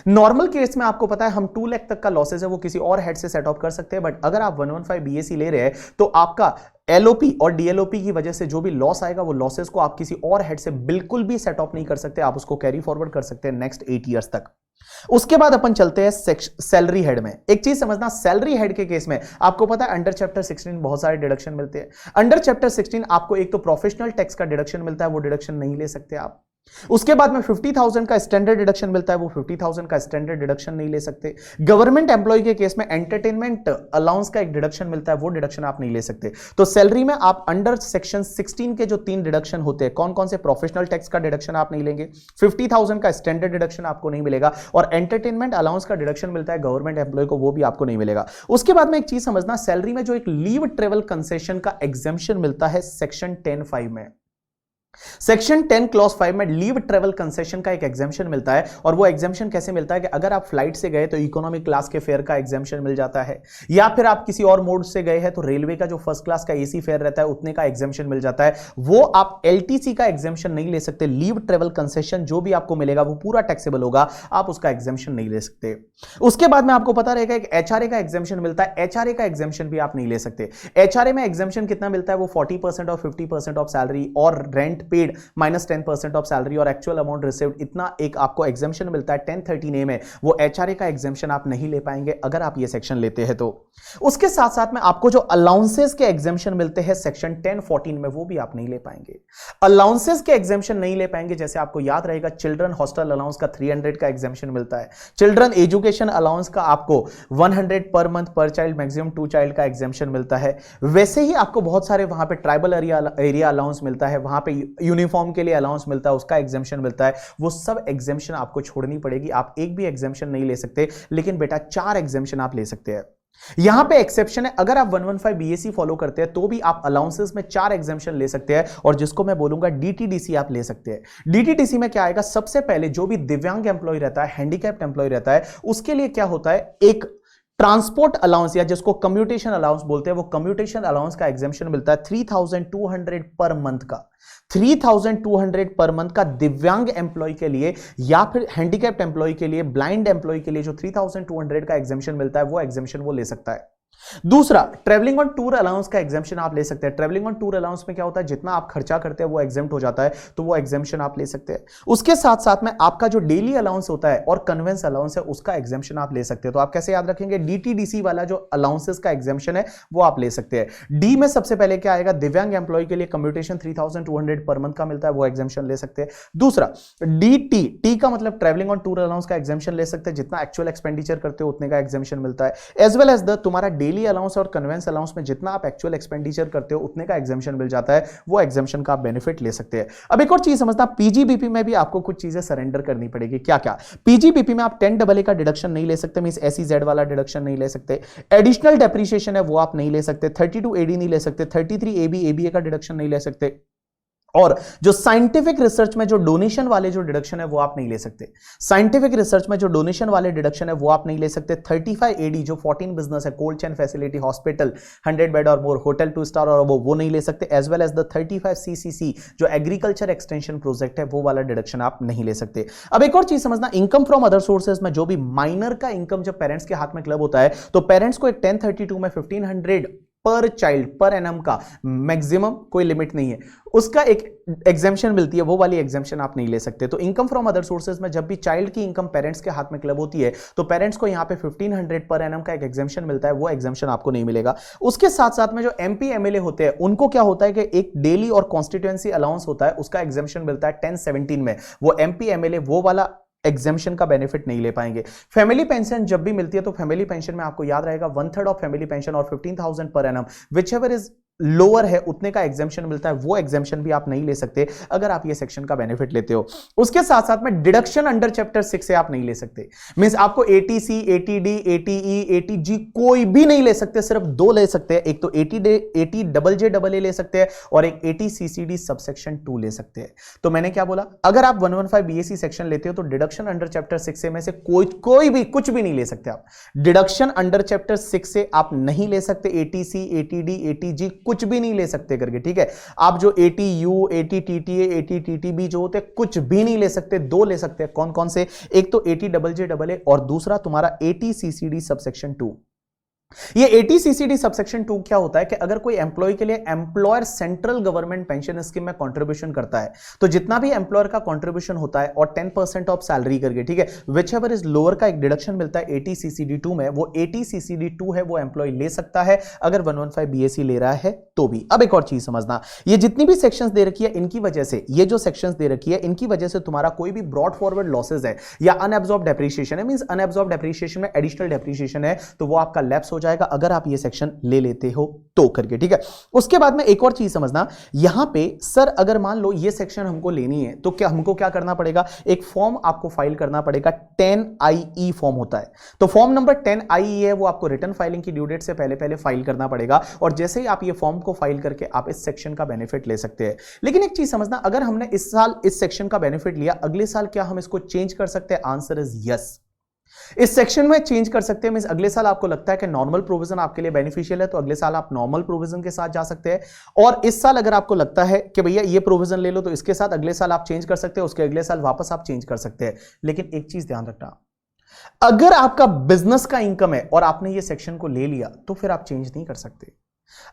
नॉर्मल केस में आपको पता है हम 2 लाख तक का लॉसेज है वो किसी और हेड से सेट ऑफ कर सकते हैं, बट अगर आप 115 बीएसी ले रहे हैं तो आपका एलओपी और डीएलओपी की वजह से जो भी लॉस आएगा वो लॉसेस को आप किसी और हेड से बिल्कुल भी सेट ऑफ नहीं कर सकते, आप उसको कैरी फॉरवर्ड कर सकते हैं नेक्स्ट 8 ईयर्स तक। उसके बाद अपन चलते हैं सैलरी हेड में। एक चीज समझना, सैलरी हेड के केस में आपको पता है अंडर चैप्टर 16 बहुत सारे डिडक्शन मिलते हैं। अंडर चैप्टर 16 आपको एक तो प्रोफेशनल टैक्स का डिडक्शन मिलता है, वो डिडक्शन नहीं ले सकते आप। उसके बाद में 50,000 का स्टैंडर्ड डिडक्शन मिलता है, वो 50,000 का स्टैंडर्ड डिडक्शन नहीं ले सकते। गवर्नमेंट एम्प्लॉय के केस में एंटरटेनमेंट अलाउंस का एक डिडक्शन मिलता है, वो डिडक्शन आप नहीं ले सकते। तो सैलरी में आप अंडर सेक्शन 16 के जो 3 डिडक्शन होते हैं, कौन कौन से? प्रोफेशनल टैक्स का डिडक्शन आप नहीं लेंगे, 50,000 का स्टैंडर्ड डिडक्शन आपको नहीं मिलेगा, और एंटरटेनमेंट अलाउंस का डिडक्शन मिलता है गवर्नमेंट एम्प्लॉय को, वो भी आपको नहीं मिलेगा। उसके बाद में एक चीज समझना, सैलरी में जो एक लीव ट्रेवल कंसेशन का एग्जेम्पशन मिलता है सेक्शन 10(5) में, सेक्शन 10 क्लॉज 5 में लीव ट्रेवल कंसेशन का एक एग्जेम्पशन मिलता है। और वो एग्जेम्पशन कैसे मिलता है कि अगर आप फ्लाइट से गए तो इकोनॉमिक क्लास के फेयर का एग्जेम्पशन मिल जाता है, या फिर आप किसी और मोड से गए हैं तो रेलवे का जो फर्स्ट क्लास का एसी फेयर रहता है उतने का एग्जेम्पशन मिल जाता है। वो आप एलटीसी का एग्जेम्पशन नहीं ले सकते। लीव ट्रेवल कंसेशन जो भी आपको मिलेगा वो पूरा टैक्सेबल होगा, आप उसका एग्जेम्पशन नहीं ले सकते। उसके बाद में आपको पता रहेगा एक एचआरए का एग्जेम्पशन मिलता है, एचआरए का एग्जेम्पशन भी आप नहीं ले सकते। एचआरए में एग्जेम्पशन कितना मिलता है? वो 40% और 50% ऑफ सैलरी और रेंट पेड -10% ऑफ सैलरी और एक्चुअल अमाउंट रिसीव्ड, इतना एक आपको एग्जेम्पशन मिलता है 10(13)A में। वो एचआरए का एग्जेम्पशन आप नहीं ले पाएंगे अगर आप ये सेक्शन लेते हैं तो। उसके साथ साथ में आपको जो अलाउंसेस के एग्जेम्पशन मिलते हैं सेक्शन 10(14) में, वो भी आप नहीं ले पाएंगे। अलाउंसेस के एग्जेम्पशन नहीं ले पाएंगे, जैसे आपको याद रहेगा चिल्ड्रन हॉस्टल अलाउंस का 300 का एग्जेम्पशन मिलता है, चिल्ड्रन एजुकेशन अलाउंस का आपको 100 पर मंथ पर चाइल्ड मैक्सिमम 2 चाइल्ड का एग्जेम्पशन मिलता है। वैसे ही आपको बहुत सारे वहां पे ट्राइबल एरिया अलाउंस मिलता है, वहां पे यूनिफॉर्म के लिए अलाउंस मिलता है, उसका एग्जेम्पशन मिलता है। वो सब एग्जेम्पशन आपको छोड़नी पड़ेगी, आप एक भी एग्जेम्पशन नहीं ले सकते, लेकिन बेटा 4 एग्जेम्पशन आप ले सकते हैं। यहां पे एक्सेप्शन है, अगर आप 115 बीएससी फॉलो करते हैं तो भी आप अलाउंसेस में 4 एग्जेम्पशन ले सकते हैं, और जिसको मैं बोलूंगा डीटीडीसी आप ले सकते हैं। डीटीडीसी में क्या आएगा? सबसे पहले जो भी दिव्यांग एम्प्लॉय रहता है, हैंडीकैप्ड एम्प्लॉय रहता है, उसके लिए क्या होता है, एक ट्रांसपोर्ट अलाउंस या जिसको कम्यूटेशन अलाउंस बोलते हैं, वो कम्यूटेशन अलाउंस का एग्जेम्पशन मिलता है 3,200 पर मंथ का, 3,200 पर मंथ का दिव्यांग एम्प्लॉय के लिए, या फिर हैंडीकैप्ड एम्प्लॉय के लिए, ब्लाइंड एम्प्लॉय के लिए जो 3,200 का एग्जेम्पशन मिलता है, वो एग्जेम्पशन वो ले सकता है। दूसरा, ट्रेवलिंग ऑन टूर अलाउंस का एग्जेम्पशन आप ले सकते हैं। ट्रेवलिंग ऑन टूर अलाउंस में क्या होता है, जितना आप खर्चा करते हैं वो एग्जेम्प्ट हो जाता है, तो वो एग्जेम्पशन आप ले सकते हैं। उसके साथ साथ में आपका जो डेली अलाउंस होता है और कन्वेंस अलाउंस है, उसका एग्जेम्पशन आप ले सकते हैं। तो आप कैसे याद रखेंगे? डीटीडीसी वाला जो अलाउंसेस का एग्जेम्पशन है वो आप ले सकते हैं। डी में सबसे पहले क्या आएगा? दिव्यांग एम्प्लॉय के लिए कम्यूटेशन 3,200 पर मंथ का मिलता है, वो एग्जेम्पशन ले सकते हैं। दूसरा, डीटी, टी का मतलब ट्रेवलिंग ऑन टूर अलाउंस का एग्जेम्पशन ले सकते हैं, जितना एक्चुअल एक्सपेंडिचर करते हो उतने का एग्जेम्पशन मिलता है। एज वेल एज द तुम्हारा डेली अलाउंस और कन्वेंस अलाउंस में जितना आप एक्चुअल एक्सपेंडिचर करते हो उतने का एग्जेम्पशन मिल जाता है, वो एग्जेम्पशन का आप बेनिफिट ले सकते हैं। अब एक और चीज समझना, पीजीबीपी में भी आपको कुछ चीजें सरेंडर करनी पड़ेगी। क्या क्या? पीजीबीपी में आप 10AA का डिडक्शन नहीं ले सकते, मींस एसईजेड वाला डिडक्शन नहीं ले सकते। एडिशनल डेप्रिसिएशन है वो आप नहीं ले सकते। 32AD नहीं ले सकते। 33AB ABA का डिडक्शन नहीं ले सकते। और जो साइंटिफिक रिसर्च में जो डोनेशन वाले जो डिडक्शन है वो आप नहीं ले सकते। साइंटिफिक रिसर्च में जो डोनेशन वाले डिडक्शन है वो आप नहीं ले सकते। 35AD जो 14 बिजनेस है, cold chain facility, hospital, 100 bed और मोर, होटल 2 स्टार और वो नहीं ले सकते। As well as the 35CCC जो एग्रीकल्चर एक्सटेंशन प्रोजेक्ट है, वो वाला डिडक्शन आप नहीं ले सकते। अब एक और चीज समझना, इनकम फ्रॉम अदर सोर्सेज में जो भी माइनर का इनकम जब पेरेंट्स के हाथ में क्लब होता है, तो पेरेंट्स को एक 1032 में 1500 पर चाइल्ड पर एनम का मैक्सिमम, कोई लिमिट नहीं है, उसका एक एग्जेम्पशन मिलती है, वो वाली एग्जेम्पशन आप नहीं ले सकते। तो इनकम फ्रॉम अदर सोर्सेज में जब भी चाइल्ड की इनकम पेरेंट्स के हाथ में क्लब होती है, तो पेरेंट्स को यहां पे 1500 पर एनम का एक एग्जेम्पशन मिलता है, वो एग्जेम्पशन आपको नहीं मिलेगा। उसके साथ साथ में जो एमपी एमएलए होते हैं, उनको क्या होता है कि एक डेली और कॉन्स्टिट्यूएंसी अलाउंस होता है, उसका एग्जेम्पशन मिलता है 1017 में। वो एमपी एमएलए वो वाला एग्जेम्पशन का बेनिफिट नहीं ले पाएंगे। फैमिली पेंशन जब भी मिलती है तो फैमिली पेंशन में आपको याद रहेगा 1/3 ऑफ फैमिली पेंशन और 15,000 per annum which ever is lower है उतने का एग्जेम्पशन मिलता है, वो एग्जेम्पशन भी आप नहीं ले सकते अगर आप ये सेक्शन का बेनिफिट लेते हो। उसके साथ साथ में डिडक्शन अंडर चैप्टर 6 से आप नहीं ले सकते, मींस आपको एटीसी, एटीडी, एटीई, एटीजी कोई भी नहीं ले सकते, सिर्फ दो ले सकते हैं, एक तो eighty double J double A ले सकते हैं और एक एटीसीसीडी सबसेक्शन 2 ले सकते हैं। तो मैंने क्या बोला, अगर आप 115 बीएससी सेक्शन लेते हो तो डिडक्शन अंडर चैप्टर 6 से में से कोई भी कुछ भी नहीं ले सकते आप। डिडक्शन अंडर चैप्टर 6 से आप नहीं ले सकते एटीसी, एटीडी, एटीजी कुछ भी नहीं ले सकते करके, ठीक है। आप जो एटीयू, एटीटीटीए, एटीटीटीबी जो होते हैं कुछ भी नहीं ले सकते, दो ले सकते हैं। कौन कौन से, एक तो eighty double J double A और दूसरा तुम्हारा एटीसीसीडी सबसेक्शन 2। ये एटीसीसीडी सबसेक्शन 2 क्या होता है कि अगर कोई एम्प्लॉय के लिए employer central government pension scheme में कंट्रीब्यूशन करता है तो जितना भी एम्प्लॉयर का कंट्रीब्यूशन होता है और 10% ऑफ सैलरी करके, ठीक है, विच एवर इज लोअर का एक डिडक्शन मिलता है एटीसीसीडी 2 में, वो एटीसीसीडी 2 है वो एम्प्लॉय ले सकता है अगर 115 बीएससी ले रहा है तो भी। अब एक और चीज समझना, ये जितनी भी सेक्शंस दे रखी है इनकी वजह से, ये जो सेक्शंस दे रखी है इनकी वजह से तुम्हारा कोई भी ब्रॉड फॉरवर्ड लॉसेज है या अनएब्सॉर्ब डेप्रिसिएशन है, मींस अनएब्सॉर्ब डेप्रिसिएशन में एडिशनल डेप्रिसिएशन है तो वो आपका लैप्स हो जाएगा अगर आप ये सेक्शन ले लेते हो तो करके, ठीक है। उसके बाद में एक और चीज समझना, यहां पे सर अगर मान लो ये सेक्शन हमको लेनी है तो क्या हमको क्या करना पड़ेगा, एक फॉर्म आपको फाइल करना पड़ेगा, 10IE फॉर्म होता है। तो फॉर्म नंबर 10IE है वो आपको रिटर्न फाइलिंग की ड्यू डेट से पहले फाइल करना पड़ेगा और जैसे ही आप ये फॉर्म को फाइल करके आप इस सेक्शन का बेनिफिट ले सकते हैं। लेकिन एक चीज समझना, अगर हमने इस साल इस सेक्शन का बेनिफिट लिया, अगले साल क्या हम इसको चेंज कर सकते हैं? Answer is yes. इस सेक्शन में चेंज कर सकते हैं, मींस अगले साल आपको लगता है कि नॉर्मल प्रोविजन आपके लिए बेनिफिशियल है तो अगले साल आप नॉर्मल प्रोविजन के साथ जा सकते हैं और इस साल अगर आपको लगता है कि भैया ये प्रोविजन ले लो तो इसके साथ अगले साल आप चेंज कर सकते हैं, उसके अगले साल वापस आप चेंज कर सकते हैं। लेकिन एक चीज ध्यान रखना, अगर आपका बिजनेस का इनकम है और आपने ये सेक्शन को ले लिया तो फिर आप चेंज नहीं कर सकते।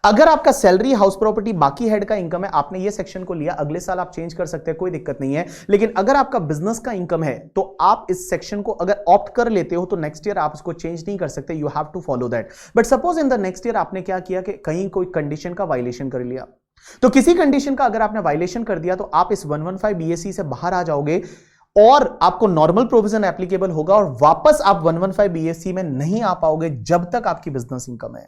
अगर आपका सैलरी, हाउस प्रॉपर्टी, बाकी हेड का इनकम है, आपने ये सेक्शन को लिया, अगले साल आप चेंज कर सकते हैं, कोई दिक्कत नहीं है। लेकिन अगर आपका बिजनेस का इनकम है तो आप इस सेक्शन को अगर ऑप्ट कर लेते हो तो नेक्स्ट ईयर आप इसको चेंज नहीं कर सकते, you have to follow that. But suppose in the next year आपने क्या किया कि कहीं कोई कंडीशन का वायलेशन कर लिया, तो किसी कंडीशन का अगर आपने वायलेशन कर दिया तो आप इस 115 बीएससी से बाहर आ जाओगे और आपको नॉर्मल प्रोविजन एप्लीकेबल होगा और वापस आप 115 बीएससी में नहीं आ पाओगे जब तक आपकी बिजनेस इनकम है।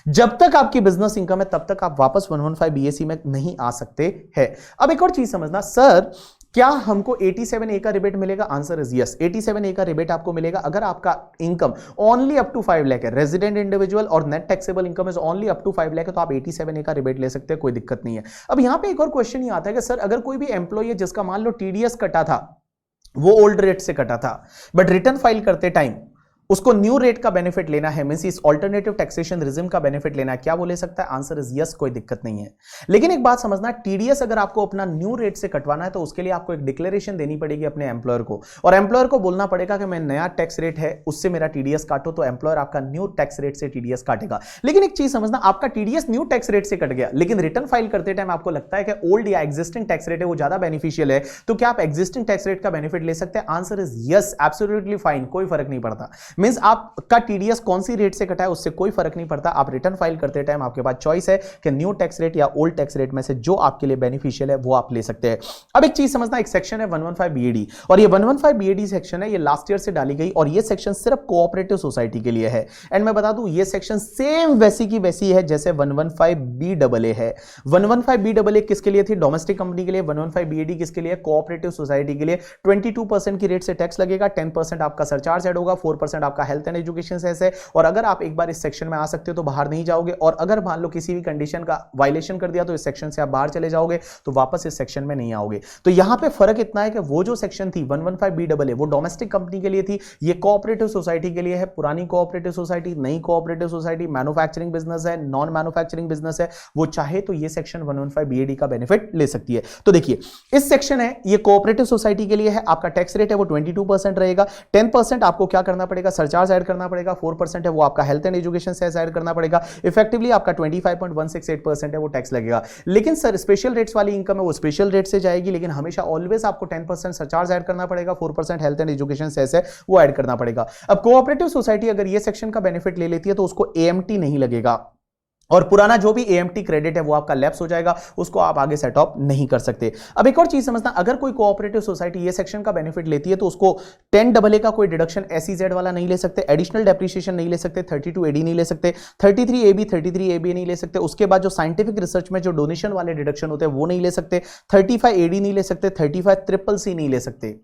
जब तक आपकी बिजनेस इनकम है तब तक आप वापस 115 बीएससी में नहीं आ सकते हैं। अब एक और चीज समझना, सर क्या हमको 87A का रिबेट मिलेगा? आंसर इज यस, 87A का रिबेट आपको मिलेगा अगर आपका income only up to 5 lakh है, रेजिडेंट इंडिविजुअल और net taxable income is only up to 5 lakh है तो आप 87A का रिबेट ले सकते हैं, कोई दिक्कत नहीं है। अब यहां पे एक और क्वेश्चन ये आता है कि सर अगर कोई भी एम्प्लॉय है जिसका मान लो टीडीएस कटा था, वो ओल्ड रेट से कटा था बट रिटर्न फाइल करते टाइम उसको न्यू रेट का बेनिफिट लेना है, मींस इस अल्टरनेटिव टैक्सेशन रिजिम का बेनिफिट लेना है, क्या वो ले सकता है? आंसर इज यस, कोई दिक्कत नहीं है। लेकिन एक बात समझना, टीडीएस अगर आपको अपना न्यू रेट से कटवाना है तो उसके लिए आपको एक डिक्लेरेशन देनी पड़ेगी अपने एम्प्लॉयर को और एम्प्लॉयर को बोलना पड़ेगा कि मैं नया टैक्स रेट है उससे मेरा टीडीएस काटो, तो एम्प्लॉयर आपका न्यू टैक्स रेट से टीडीएस काटेगा। लेकिन एक चीज समझना, आपका टीडीएस न्यू टैक्स रेट से कट गया लेकिन रिटर्न फाइल करते टाइम आपको लगता है कि ओल्ड या एग्जिस्टिंग टैक्स रेट है वो ज्यादा बेनिफिशियल है, तो क्या आप एग्जिस्टिंग टैक्स रेट का बेनिफिट ले सकते हैं? Answer is yes, absolutely fine, कोई फर्क नहीं पड़ता। मींस आपका टीडीएस कौन सी रेट से कटा है उससे कोई फर्क नहीं पड़ता, आप रिटर्न फाइल करते टाइम आपके पास चॉइस है कि न्यू टैक्स रेट या ओल्ड टैक्स रेट में से जो आपके लिए बेनिफिशियल है वो आप ले सकते हैं। अब एक चीज समझना, एक सेक्शन है 115 बीएडी और ये 115 बीएडी सेक्शन है, ये लास्ट ईयर से डाली गई और ये सेक्शन सिर्फ कोऑपरेटिव सोसाइटी के लिए है। एंड मैं बता दूं ये सेक्शन सेम वैसी की वैसी है जैसे 115 बीडबलए है। 115 बीडबलए किसके लिए थी? डोमेस्टिक कंपनी के लिए। 115 बीएडी किसके लिए? कोऑपरेटिव सोसाइटी के लिए। 22% की रेट से टैक्स लगेगा, 10% आपका सरचार्ज ऐड होगा, 4% आपका हेल्थ एंड एजुकेशन सेस है और अगर आप एक बार इस सेक्शन में आ सकते हो तो बाहर नहीं जाओगे और अगर मान लो किसी भी कंडीशन का वायलेशन कर दिया तो इस सेक्शन से आप बाहर चले जाओगे तो वापस इस सेक्शन में नहीं आओगे। तो यहां पे फर्क इतना है कि वो जो सेक्शन थी 115 बीडबलए वो डोमेस्टिक कंपनी के लिए थी, ये कोऑपरेटिव सोसाइटी के लिए है। पुरानी कोऑपरेटिव सोसाइटी, नई कोऑपरेटिव सोसाइटी, मैन्युफैक्चरिंग बिजनेस है, नॉन मैन्युफैक्चरिंग बिजनेस है, वो चाहे तो ये सेक्शन 115 बीएडी का बेनिफिट ले सकती है। तो देखिए इस सेक्शन है ये कोऑपरेटिव सोसाइटी के लिए है, आपका टैक्स रेट है वो 22% रहेगा, 10% आपको क्या करना पड़ेगा? सरचार्ज ऐड करना पड़ेगा, 4% है वो आपका हेल्थ एंड एजुकेशन से ऐड करना पड़ेगा, इफेक्टिवली आपका 25.168% है वो टैक्स लगेगा। लेकिन सर स्पेशल रेट्स वाली इनकम है वो स्पेशल रेट से जाएगी, लेकिन हमेशा ऑलवेज आपको 10% सरचार्ज ऐड करना पड़ेगा, 4% हेल्थ एंड एजुकेशन सेस है वो ऐड करना पड़ेगा। अब कोऑपरेटिव सोसाइटी अगर ये सेक्शन का बेनिफिट ले लेती है तो उसको एएमटी नहीं लगेगा, और पुराना जो भी एएमटी क्रेडिट है वो आपका लैप्स हो जाएगा, उसको आप आगे सेट ऑफ नहीं कर सकते। अब एक और चीज समझना, अगर कोई कोऑपरेटिव सोसाइटी ये सेक्शन का बेनिफिट लेती है तो उसको 10AA का कोई डिडक्शन एसईजेड वाला नहीं ले सकते, एडिशनल डेप्रिसिएशन नहीं ले सकते, 32AD नहीं ले सकते, 33AB नहीं ले सकते, उसके बाद जो साइंटिफिक रिसर्च में जो डोनेशन वाले डिडक्शन होते हैं वो नहीं ले सकते, 35AD नहीं ले सकते, 35CCC नहीं ले सकते।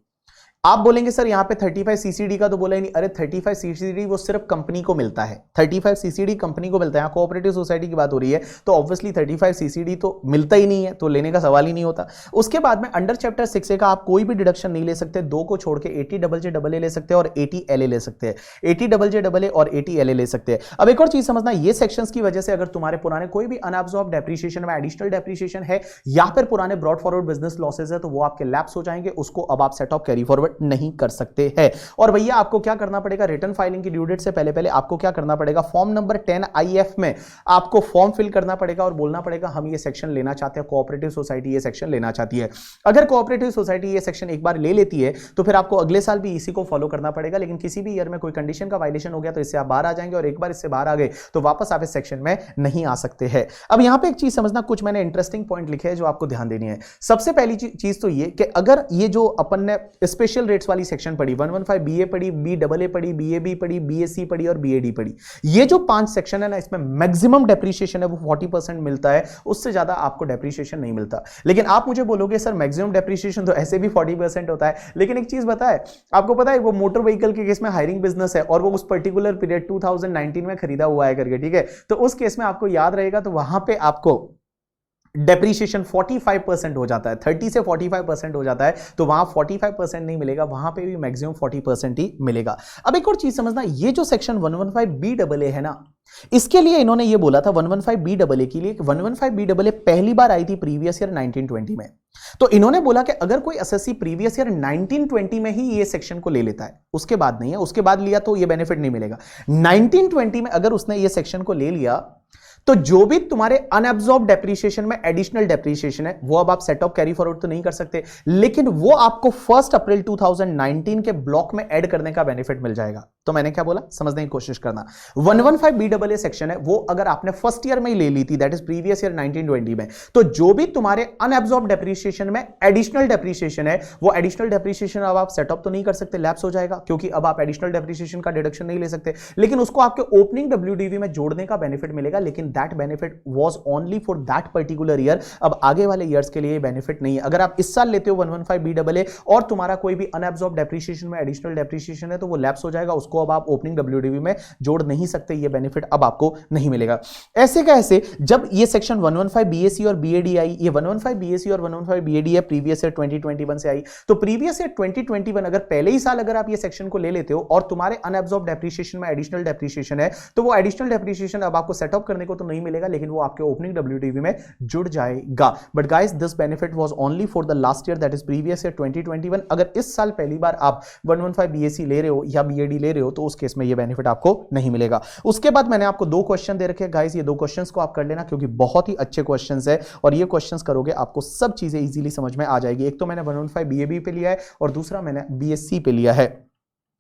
आप बोलेंगे सर यहां पे 35CCD का तो बोला ही नहीं, अरे 35CCD वो सिर्फ कंपनी को मिलता है, 35CCD कंपनी को मिलता है, यहां कोऑपरेटिव सोसाइटी की बात हो रही है तो ऑब्वियसली 35CCD तो मिलता ही नहीं है, तो लेने का सवाल ही नहीं होता। उसके बाद में अंडर चैप्टर 6A का आप कोई भी डिडक्शन नहीं ले सकते, 2 को छोड़ के 80JJAA ले सकते हैं और 80LA ले सकते हैं, 80JJAA और 80LA ले सकते हैं। अब एक और चीज समझना, ये सेक्शंस की वजह से अगर तुम्हारे पुराने कोई भी अनअब्सॉर्ब्ड डेप्रिसिएशन में एडिशनल डेप्रिसिएशन है या फिर पुराने ब्रॉड फॉरवर्ड बिजनेस लॉसेज है तो वो आपके लैप्स हो जाएंगे, उसको अब आप सेट ऑफ कैरी फॉरवर्ड नहीं कर सकते हैं। और भैया आपको क्या करना पड़ेगा, रिटर्न फाइलिंग की ड्यू डेट से पहले पहले आपको क्या करना पड़ेगा, फॉर्म नंबर 10IF में आपको फॉर्म फिल करना पड़ेगा और बोलना पड़ेगा हम ये सेक्शन लेना चाहते हैं, कोऑपरेटिव सोसाइटी ये सेक्शन लेना चाहती है। अगर कोऑपरेटिव सोसाइटी ये सेक्शन एक बार ले लेती है तो फिर आपको अगले साल भी इसी को फॉलो करना पड़ेगा, लेकिन किसी भी ईयर में कोई कंडीशन का वायलेशन हो गया तो इससे आप बाहर आ जाएंगे, और एक बार इससे बाहर आ गए तो वापस आप इस सेक्शन में नहीं आ सकते हैं। अब यहां पे एक चीज समझना, कुछ मैंने इंटरेस्टिंग पॉइंट लिखे हैं जो आपको ध्यान देनी है। सबसे पहली चीज तो ये कि अगर ये जो अपन ने स्पेशल रेट्स वाली सेक्शन पढ़ी, 115 BA पढ़ी, BAA पढ़ी, BAB पढ़ी, BSc पढ़ी और BAD पढ़ी, ये जो 5 सेक्शन है ना, इसमें मैक्सिमम डेप्रिसिएशन है वो 40% मिलता है, उससे ज्यादा आपको डेप्रिसिएशन नहीं मिलता। लेकिन आप मुझे बोलोगे सर मैक्सिमम डेप्रिसिएशन तो ऐसे भी 40% होता है, लेकिन एक चीज बताए आपको, पता है वो मोटर व्हीकल के केस में हायरिंग बिजनेस है और वो उस पर्टिकुलर पीरियड 2019 में खरीदा हुआ है करके, ठीक है, तो उस केस में आपको याद रहेगा तो वहां पे आपको डेप्रीशिएशन 45% हो जाता है, 30 से 45% हो जाता है, तो वहां 45% नहीं मिलेगा, वहां पे भी मैक्सिमम 40% ही मिलेगा। अब एक और चीज समझना, ये जो सेक्शन 115BAA है ना, इसके लिए इन्होंने ये बोला था 115BAA के लिए, 115BAA पहली बार आई थी प्रीवियस ईयर 1920 में, तो इन्होंने बोला कि अगर कोई एसएससी प्रीवियस ईयर 1920 में ही ये सेक्शन को ले लेता है, उसके बाद नहीं है, उसके बाद लिया तो ये बेनिफिट नहीं मिलेगा। 1920 में अगर उसने ये सेक्शन को ले लिया तो जो भी तुम्हारे अनअब्सॉर्ब डेप्रिसिएशन में एडिशनल डेप्रिसिएशन है वो अब आप सेट ऑफ कैरी फॉरवर्ड तो नहीं कर सकते, लेकिन वो आपको 1 अप्रैल 2019 के ब्लॉक में ऐड करने का बेनिफिट मिल जाएगा। तो मैंने क्या बोला, समझने की कोशिश करना। 115BAA सेक्शन है वो अगर आपने फर्स्ट ईयर में ही ले ली थी, दैट इज प्रीवियस ईयर 1920 में, तो जो भी तुम्हारे अनअब्सॉर्ब डेप्रिसिएशन में एडिशनल डेप्रिसिएशन है वो एडिशनल डेप्रिसिएशन अब आप सेट ऑफ तो नहीं कर सकते, लैप्स हो जाएगा, क्योंकि अब आप एडिशनल डेप्रिसिएशन का डिडक्शन नहीं ले सकते, लेकिन उसको आपके ओपनिंग WDV में जोड़ने का बेनिफिट मिलेगा, लेकिन that benefit was only for that particular year. अब आगे वाले ईयर्स के लिए बेनिफिट नहीं है। अगर आप इस साल लेते हो 115BAA और तुम्हारा कोई भी अनअब्सॉर्ब डेप्रिसिएशन में एडिशनल डेप्रिसिएशन है तो वो लैप्स हो जाएगा, उसको अब आप ओपनिंग WDV में जोड़ नहीं सकते, ये बेनिफिट अब आपको नहीं मिलेगा। ऐसे का ऐसे जब ये सेक्शन 115BAC और BAD आई, ये 115BAC और 115BAD है प्रीवियस ईयर 2021 से आई, तो प्रीवियस ईयर 2021 अगर पहले ही साल अगर आप ये सेक्शन को ले लेते हो और तुम्हारे अनअब्सॉर्ब डेप्रिसिएशन में एडिशनल डेप्रिसिएशन है तो वो एडिशनल डेप्रिसिएशन अब आपको सेट अप करने को तो नहीं मिलेगा, लेकिन वो आपके ओपनिंग WDV में जुड़ जाएगा। But guys this benefit was only for the last year, that is previous year 2021। अगर इस साल पहली बार आप 115BAC ले रहे हो या BAD ले रहे हो तो उस केस में ये बेनिफिट आपको नहीं मिलेगा। उसके बाद मैंने आपको 2 क्वेश्चन दे रखे गाइस, ये 2 क्वेश्चंस को आप कर लेना क्योंकि बहुत ही अच्छे क्वेश्चंस है और ये क्वेश्चंस करोगे आपको सब चीजें इजीली समझ में आ जाएगी। एक तो मैंने 115BAB पे लिया है और दूसरा मैंने BSc पे लिया है।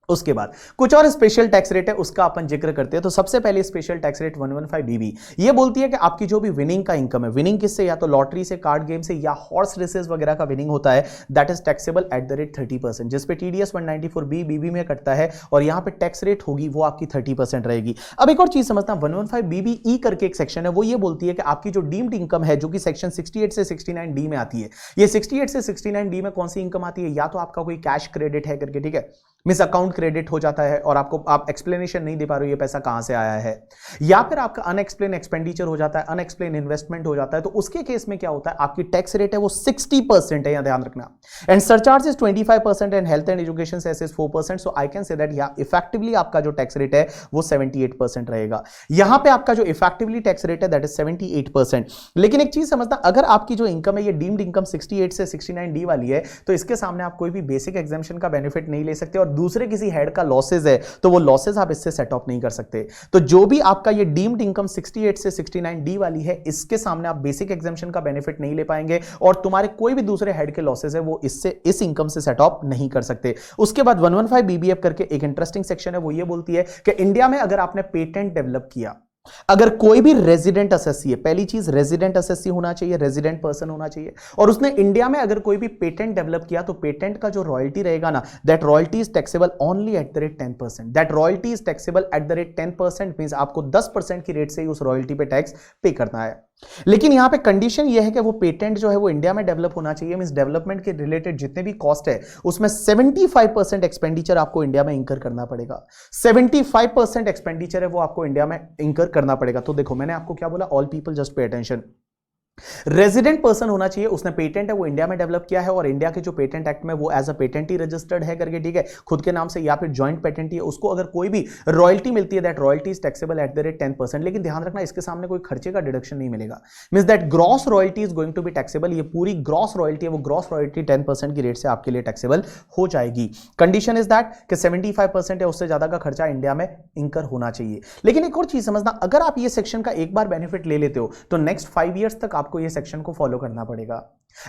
उसके बाद कुछ और स्पेशल टैक्स रेट है उसका अपन जिक्र करते हैं। तो सबसे पहले स्पेशल टैक्स रेट 115BB ये बोलती है कि आपकी जो भी विनिंग का इनकम है, विनिंग किससे, या तो लॉटरी से, कार्ड गेम से या हॉर्स रेसेस वगैरह का विनिंग होता है, that is taxable at the rate 30%, जिसपे TDS 194B BB में कटता है और यहां पे टैक्स रेट होगी वो आपकी 30% रहेगी। अब एक और चीज समझना, 115BBE करके एक सेक्शन है, वो ये बोलती है कि आपकी जो डीम्ड इनकम है जो कि सेक्शन 68 से 69D में आती है, ये 68 से 69D में कौन सी इनकम आती है, या तो आपका कोई कैश क्रेडिट है करके, ठीक है, मिस अकाउंट क्रेडिट हो जाता है और आपको आप एक्सप्लेनेशन नहीं दे पा रहे हो ये पैसा कहां से आया है, या फिर आपका अनएक्सप्लेन एक्सपेंडिचर हो जाता है, अनएक्सप्लेन इन्वेस्टमेंट हो जाता है, तो उसके केस में क्या होता है, आपकी टैक्स रेट है वो 60% है, यहां ध्यान रखना, and surcharge is 25% and health and education cess is 4%, so I can say that या इफेक्टिवली आपका जो टैक्स रेट है वो 78% रहेगा। यहां पे आपका जो इफेक्टिवली टैक्स रेट है दैट इज 78%। लेकिन एक चीज समझना, अगर आपकी जो इनकम है ये डीम्ड इनकम 68 से 69D वाली है तो इसके सामने आप कोई भी बेसिक एग्जाम्पशन का बेनिफिट नहीं ले सकते और दूसरे किसी हेड का लॉसेज है तो वो लॉसेज आप इससे सेट ऑफ नहीं कर सकते। तो जो भी आपका ये डीम्ड इनकम 68 से 69D वाली है इसके सामने आप बेसिक एग्जाम्पशन का बेनिफिट नहीं ले पाएंगे और तुम्हारे कोई भी दूसरे हेड के लॉसेज है वो इससे इस इनकम से सेट ऑफ नहीं कर सकते। उसके बाद 115BBF करके एक इंटरेस्टिंग सेक्शन है, वो ये बोलती है कि इंडिया में अगर आपने पेटेंट डेवलप किया, अगर कोई भी रेजिडेंट एसएससी है, पहली चीज रेजिडेंट एसएससी होना चाहिए, रेजिडेंट पर्सन होना चाहिए, और उसने इंडिया में अगर कोई भी पेटेंट डेवलप किया तो पेटेंट का जो रॉयल्टी रहेगा ना, that royalty is taxable only at the rate 10%। That royalty is taxable at the rate 10%, means आपको 10% की रेट से ही उस रॉयल्टी पे टैक्स पे करना है। लेकिन यहां पे कंडीशन यह है कि वो पेटेंट जो है वो इंडिया में डेवलप होना चाहिए, मींस डेवलपमेंट के रिलेटेड जितने भी कॉस्ट है उसमें 75% एक्सपेंडिचर आपको इंडिया में इंकर करना पड़ेगा। 75% एक्सपेंडिचर है वो आपको इंडिया में इंकर करना पड़ेगा। तो देखो मैंने आपको क्या बोला, all people just pay attention. Resident person होना चाहिए, उसने पेटेंट है वो इंडिया में डेवलप किया है और इंडिया के जो पेटेंट एक्ट में वो एज अ पेटेंट ही रजिस्टर्ड है करके, ठीक है, खुद के नाम से या फिर जॉइंट पेटेंट है, उसको अगर कोई भी रॉयल्टी मिलती है that royalty is taxable at the rate 10%। लेकिन ध्यान रखना इसके सामने कोई खर्चे का डिडक्शन नहीं मिलेगा, means that gross royalty is going to be taxable. ये पूरी ग्रॉस रॉयल्टी है वो ग्रॉस रॉयल्टी 10% की रेट से आपके लिए टैक्सेबल हो जाएगी। कंडीशन इज दैट कि 75% है उससे ज्यादा का खर्चा इंडिया में इंकर होना चाहिए। लेकिन एक और चीज समझना, अगर आप ये सेक्शन का एक बार बेनिफिट ले लेते हो तो नेक्स्ट 5 ईयर्स तक आपको ये सेक्शन को फॉलो करना पड़ेगा।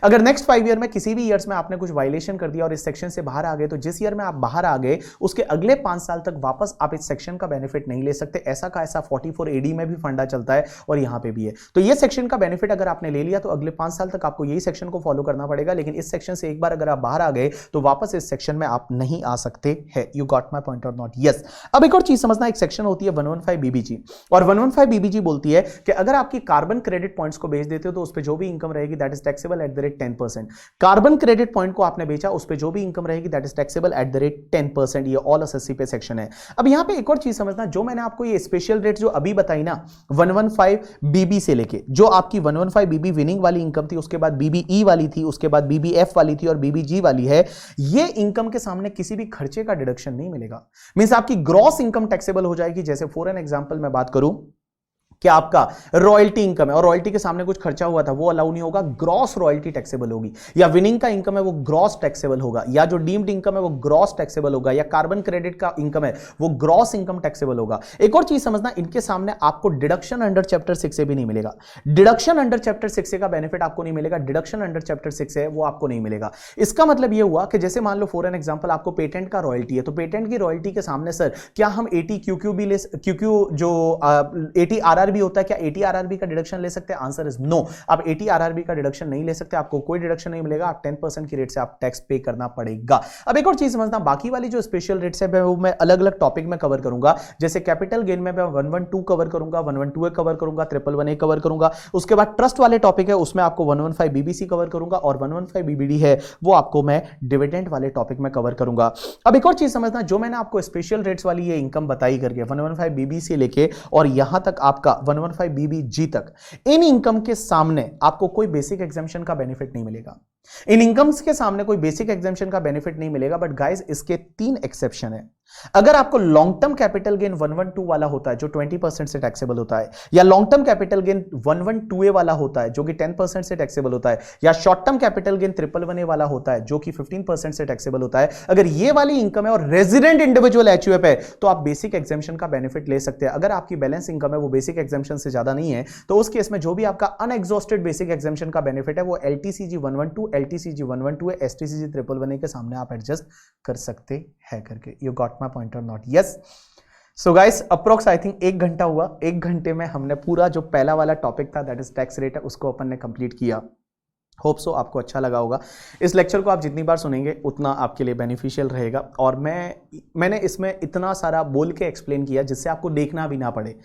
अगर नेक्स्ट 5 ईयर में किसी भी ईयर्स में आपने कुछ वायलेशन कर दिया और इस सेक्शन से बाहर आ गए, तो जिस ईयर में आप बाहर आ गए उसके अगले 5 साल तक वापस आप इस सेक्शन का बेनिफिट नहीं ले सकते। ऐसा का ऐसा 44 एडी में भी फंडा चलता है और यहां पे भी है। तो ये सेक्शन का बेनिफिट अगर आपने ले लिया तो अगले 5 साल तक आपको यही सेक्शन को फॉलो करना पड़ेगा। लेकिन इस सेक्शन से एक बार अगर आप बाहर आ गए तो वापस इस सेक्शन में आप नहीं आ सकते हैं। यू गॉट माई पॉइंट और नॉट? यस। अब एक और चीज समझना, एक सेक्शन होती है 115 बीबीजी, और 115 बीबीजी बोलती है कि अगर आपकी कार्बन क्रेडिट पॉइंट्स को बेच देते हो तो उस पर जो भी इनकम रहेगी that is taxable at the rate 10%। Carbon credit point को आपने बेचा, उस पे जो भी इनकम रहेगी that is taxable at the rate 10%। ये ऑल एसएससी पे सेक्शन है। अब यहां पे एक और चीज समझना, जो मैंने आपको ये स्पेशल रेट जो अभी बताई ना 115 बीबी से लेके, जो आपकी 115 बीबी विनिंग वाली इनकम थी, उसके बाद बीबीई वाली थी, उसके बाद बीबीएफ वाली थी और बीबीजी वाली है, ये इनकम के सामने किसी भी खर्चे का डिडक्शन नहीं मिलेगा। मींस आपकी ग्रॉस इनकम टैक्सेबल हो जाएगी। जैसे फॉर एन एग्जांपल मैं बात करूं कि आपका रॉयल्टी इनकम है और रॉयल्टी के सामने कुछ खर्चा हुआ था वो अलाउ नहीं होगा, ग्रॉस रॉयल्टी टैक्सेबल होगी। या विनिंग का इनकम है वो ग्रॉस टैक्सेबल होगा, या जो डीम्ड इनकम है वो ग्रॉस टैक्सेबल होगा, या कार्बन क्रेडिट का इनकम है वो ग्रॉस इनकम टैक्सेबल होगा। एक और चीज समझना, इनके सामने आपको डिडक्शन अंडर चैप्टर 6 से भी नहीं मिलेगा। डिडक्शन अंडर चैप्टर 6 से का बेनिफिट आपको नहीं मिलेगा, डिडक्शन अंडर चैप्टर 6 है वो आपको नहीं मिलेगा। इसका मतलब ये हुआ कि जैसे मान लो फॉर एन एग्जांपल आपको पेटेंट का रॉयल्टी है, तो पेटेंट की रॉयल्टी के सामने सर क्या हम 80 क्यूक्यू भी ले, क्यूक्यू जो 80 आरआरबी होता है, क्या 80 आरआरबी का डिडक्शन ले सकते हैं? Answer is no. आप 80 आरआरबी का डिडक्शन नहीं ले सकते, आपको कोई डिडक्शन नहीं मिलेगा, आप 10% की रेट से आप टैक्स पे करना पड़ेगा। अब एक और चीज समझना, बाकी वाली जो स्पेशल रेट्स है वो मैं अलग अलग टॉपिक में कवर करूंगा। जैसे कैपिटल गेन में मैं 112 कवर करूंगा, 112 कवर करूंगा, 111 कवर करूंगा। उसके बाद ट्रस्ट वाले टॉपिक है उसमें आपको 115 बीबीसी कवर करूंगा और 115 बीबीडी है वो आपको मैं डिविडेंड वाले टॉपिक में कवर करूंगा। अब एक और चीज समझना, जो मैंने आपको स्पेशल रेट्स वाली ये इनकम बताई करके 115 बीबीसी लेके और यहां तक आपका 115 बीबीजी तक, इन इनकम के सामने आपको कोई बेसिक एग्जेम्पशन का बेनिफिट नहीं मिलेगा। इन इनकम्स के सामने कोई बेसिक एग्जेम्पशन का बेनिफिट नहीं मिलेगा। बट गाइस इसके 3 एक्सेप्शन है। अगर आपको लॉन्ग टर्म कैपिटल गेन 112 वाला होता है जो 20% से टैक्सेबल होता है, या long term capital gain 112A वाला होता है जो कि 10% से टैक्सेबल होता है, या short term capital gain 111A वाला होता है जो कि 15% से टैक्सेबल होता है, अगर ये वाली इनकम है और रेजिडेंट इंडिविजुअल एचयूएफ है तो आप बेसिक एग्जेम्पशन का बेनिफिट ले सकते हैं। अगर आपकी बैलेंस इनकम है वो बेसिक एग्जेम्पशन से ज्यादा नहीं है तो उस केस में जो भी आपका अनएग्जॉस्टेड बेसिक एग्जेम्पशन का बेनिफिट है वो एलटीसीजी 112, एलटीसीजी 112 है, एसटीसीजी 111A के सामने आप एडजस्ट कर सकते हैं करके। यू गॉट माय पॉइंट और not? Yes. So guys approx I think 1 घंटा हुआ। 1 घंटे में हमने पूरा जो पहला वाला टॉपिक था दैट इज टैक्स रेट है उसको अपन ने कंप्लीट किया। होप सो आपको अच्छा लगा होगा। इस लेक्चर को आप जितनी बार सुनेंगे उतना आपके लिए बेनिफिशियल रहेगा। और मैंने इसमें इतना सारा बोल के एक्सप्लेन किया जिससे आपको देखना भी ना पड़े।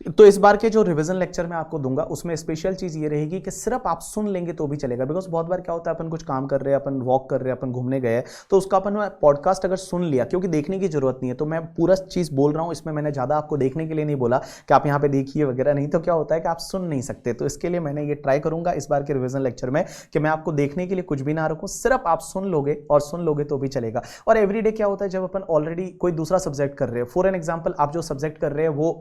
तो इस बार के जो रिवीजन लेक्चर मैं आपको दूंगा उसमें स्पेशल चीज ये रहेगी कि सिर्फ आप सुन लेंगे तो भी चलेगा। बिकॉज बहुत बार क्या होता है अपन कुछ काम कर रहे हैं, अपन वॉक कर रहे हैं, अपन घूमने गए तो उसका अपन पॉडकास्ट अगर सुन लिया, क्योंकि देखने की जरूरत नहीं है तो मैं पूरा चीज बोल रहा हूँ, इसमें मैंने ज्यादा आपको देखने के लिए नहीं बोला कि आप यहाँ पे देखिए वगैरह, नहीं तो क्या होता है कि आप सुन नहीं सकते। तो इसके लिए मैंने ये ट्राई करूंगा इस बार के रिवीजन लेक्चर में कि मैं आपको देखने के लिए कुछ भी ना रखूँ, सिर्फ आप सुन लोगे और सुन लोगे तो भी चलेगा। और एवरीडे क्या होता है जब अपन ऑलरेडी कोई दूसरा सब्जेक्ट कर रहे हैं, फॉर एन एग्जाम्पल आप जो सब्जेक्ट कर रहे हैं वो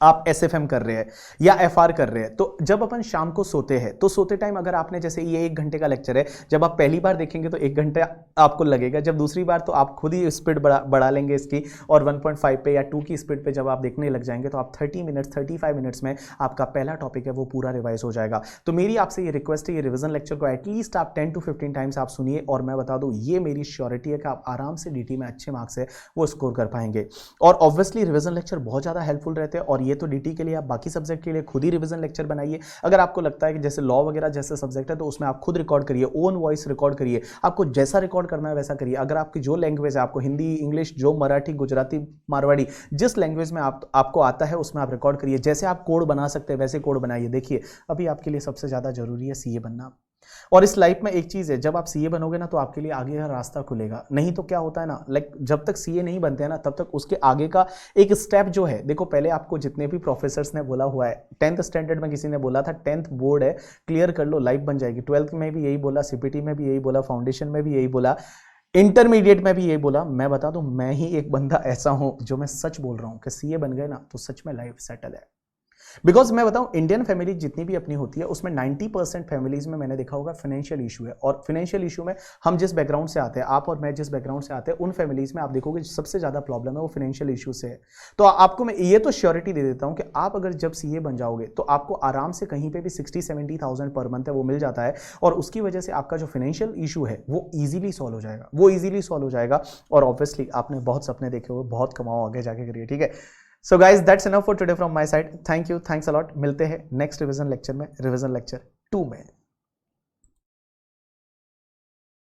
आप एसएफएम कर रहे हैं या एफआर कर रहे हैं, तो जब अपन शाम को सोते हैं तो सोते टाइम अगर आपने जैसे ये 1 घंटे का लेक्चर है, जब आप पहली बार देखेंगे तो 1 घंटा आपको लगेगा, जब दूसरी बार तो आप खुद ही स्पीड बढ़ा लेंगे इसकी और 1.5 पे या 2 की स्पीड पे जब आप देखने लग जाएंगे तो आप 35 मिनट्स में आपका पहला टॉपिक है वो पूरा रिवाइज हो जाएगा। तो मेरी आपसे ये रिक्वेस्ट है, ये रिविजन लेक्चर को एटलीस्ट आप 10 to 15 टाइम्स आप सुनिए और मैं बता दूं ये मेरी श्योरिटी है कि आप आराम से डीटी में अच्छे मार्क्स है वो स्कोर कर पाएंगे। और ऑब्वियसली रिविजन लेक्चर बहुत ज़्यादा हेल्पफुल रहते हैं और ये तो डीटी के लिए, आप बाकी सब्जेक्ट के लिए खुद ही रिवीजन लेक्चर बनाइए। अगर आपको लगता है कि जैसे लॉ वगैरह जैसे सब्जेक्ट है तो उसमें आप खुद रिकॉर्ड करिए, ओन वॉइस रिकॉर्ड करिए, आपको जैसा रिकॉर्ड करना है वैसा करिए। अगर आपकी जो लैंग्वेज है, आपको हिंदी, इंग्लिश, जो मराठी, गुजराती, मारवाड़ी, जिस लैंग्वेज में आपको आता है उसमें आप रिकॉर्ड करिए। जैसे आप कोड बना सकते हैं वैसे कोड बनाइए। देखिए अभी आपके लिए सबसे ज़्यादा जरूरी है सीए बनना। और इस लाइफ में एक चीज है, जब आप सीए बनोगे ना तो आपके लिए आगे का रास्ता खुलेगा। नहीं तो क्या होता है ना, लाइक जब तक सीए नहीं बनते हैं ना तब तक उसके आगे का एक स्टेप जो है, देखो पहले आपको जितने भी प्रोफेसर्स ने बोला हुआ है, 10th स्टैंडर्ड में किसी ने बोला था 10th बोर्ड है, क्लियर कर लो लाइफ बन जाएगी। 12th में भी यही बोला, सीपीटी में भी यही बोला, फाउंडेशन में भी यही बोला, इंटरमीडिएट में भी यही बोला। मैं बता दूं, मैं ही एक बंदा ऐसा हूं जो मैं सच बोल रहा हूं कि सीए बन गए ना तो सच में लाइफ सेटल है। बिकॉज मैं बताऊं, इंडियन फैमिली जितनी भी अपनी होती है उसमें 90% फैमिलीज में मैंने देखा होगा फाइनेंशियल इशू है। और फाइनेंशियल इशू में हम जिस बैकग्राउंड से आते हैं, आप और मैं जिस बैकग्राउंड से आते हैं, उन फैमिलीज में आप देखोगे सबसे ज्यादा प्रॉब्लम है वो फाइनेंशियल इशू से है। तो आपको मैं ये तो श्योरिटी दे देता हूं कि आप अगर जब सीए बन जाओगे तो आपको आराम से कहीं पे भी 60-70,000 पर मंथ है वो मिल जाता है। और उसकी वजह से आपका जो फाइनेंशियल इशू है वो ईजिली सॉल्व हो जाएगा, वो ईजिली सॉल्व हो जाएगा। और ऑब्वियसली आपने बहुत सपने देखे हुए, बहुत कमाओ, आगे जाके करिए, ठीक है। So guys, that's enough for today from my side. Thank you, thanks a lot. मिलते हैं नेक्स्ट रिवीजन लेक्चर में, रिवीजन लेक्चर 2 में।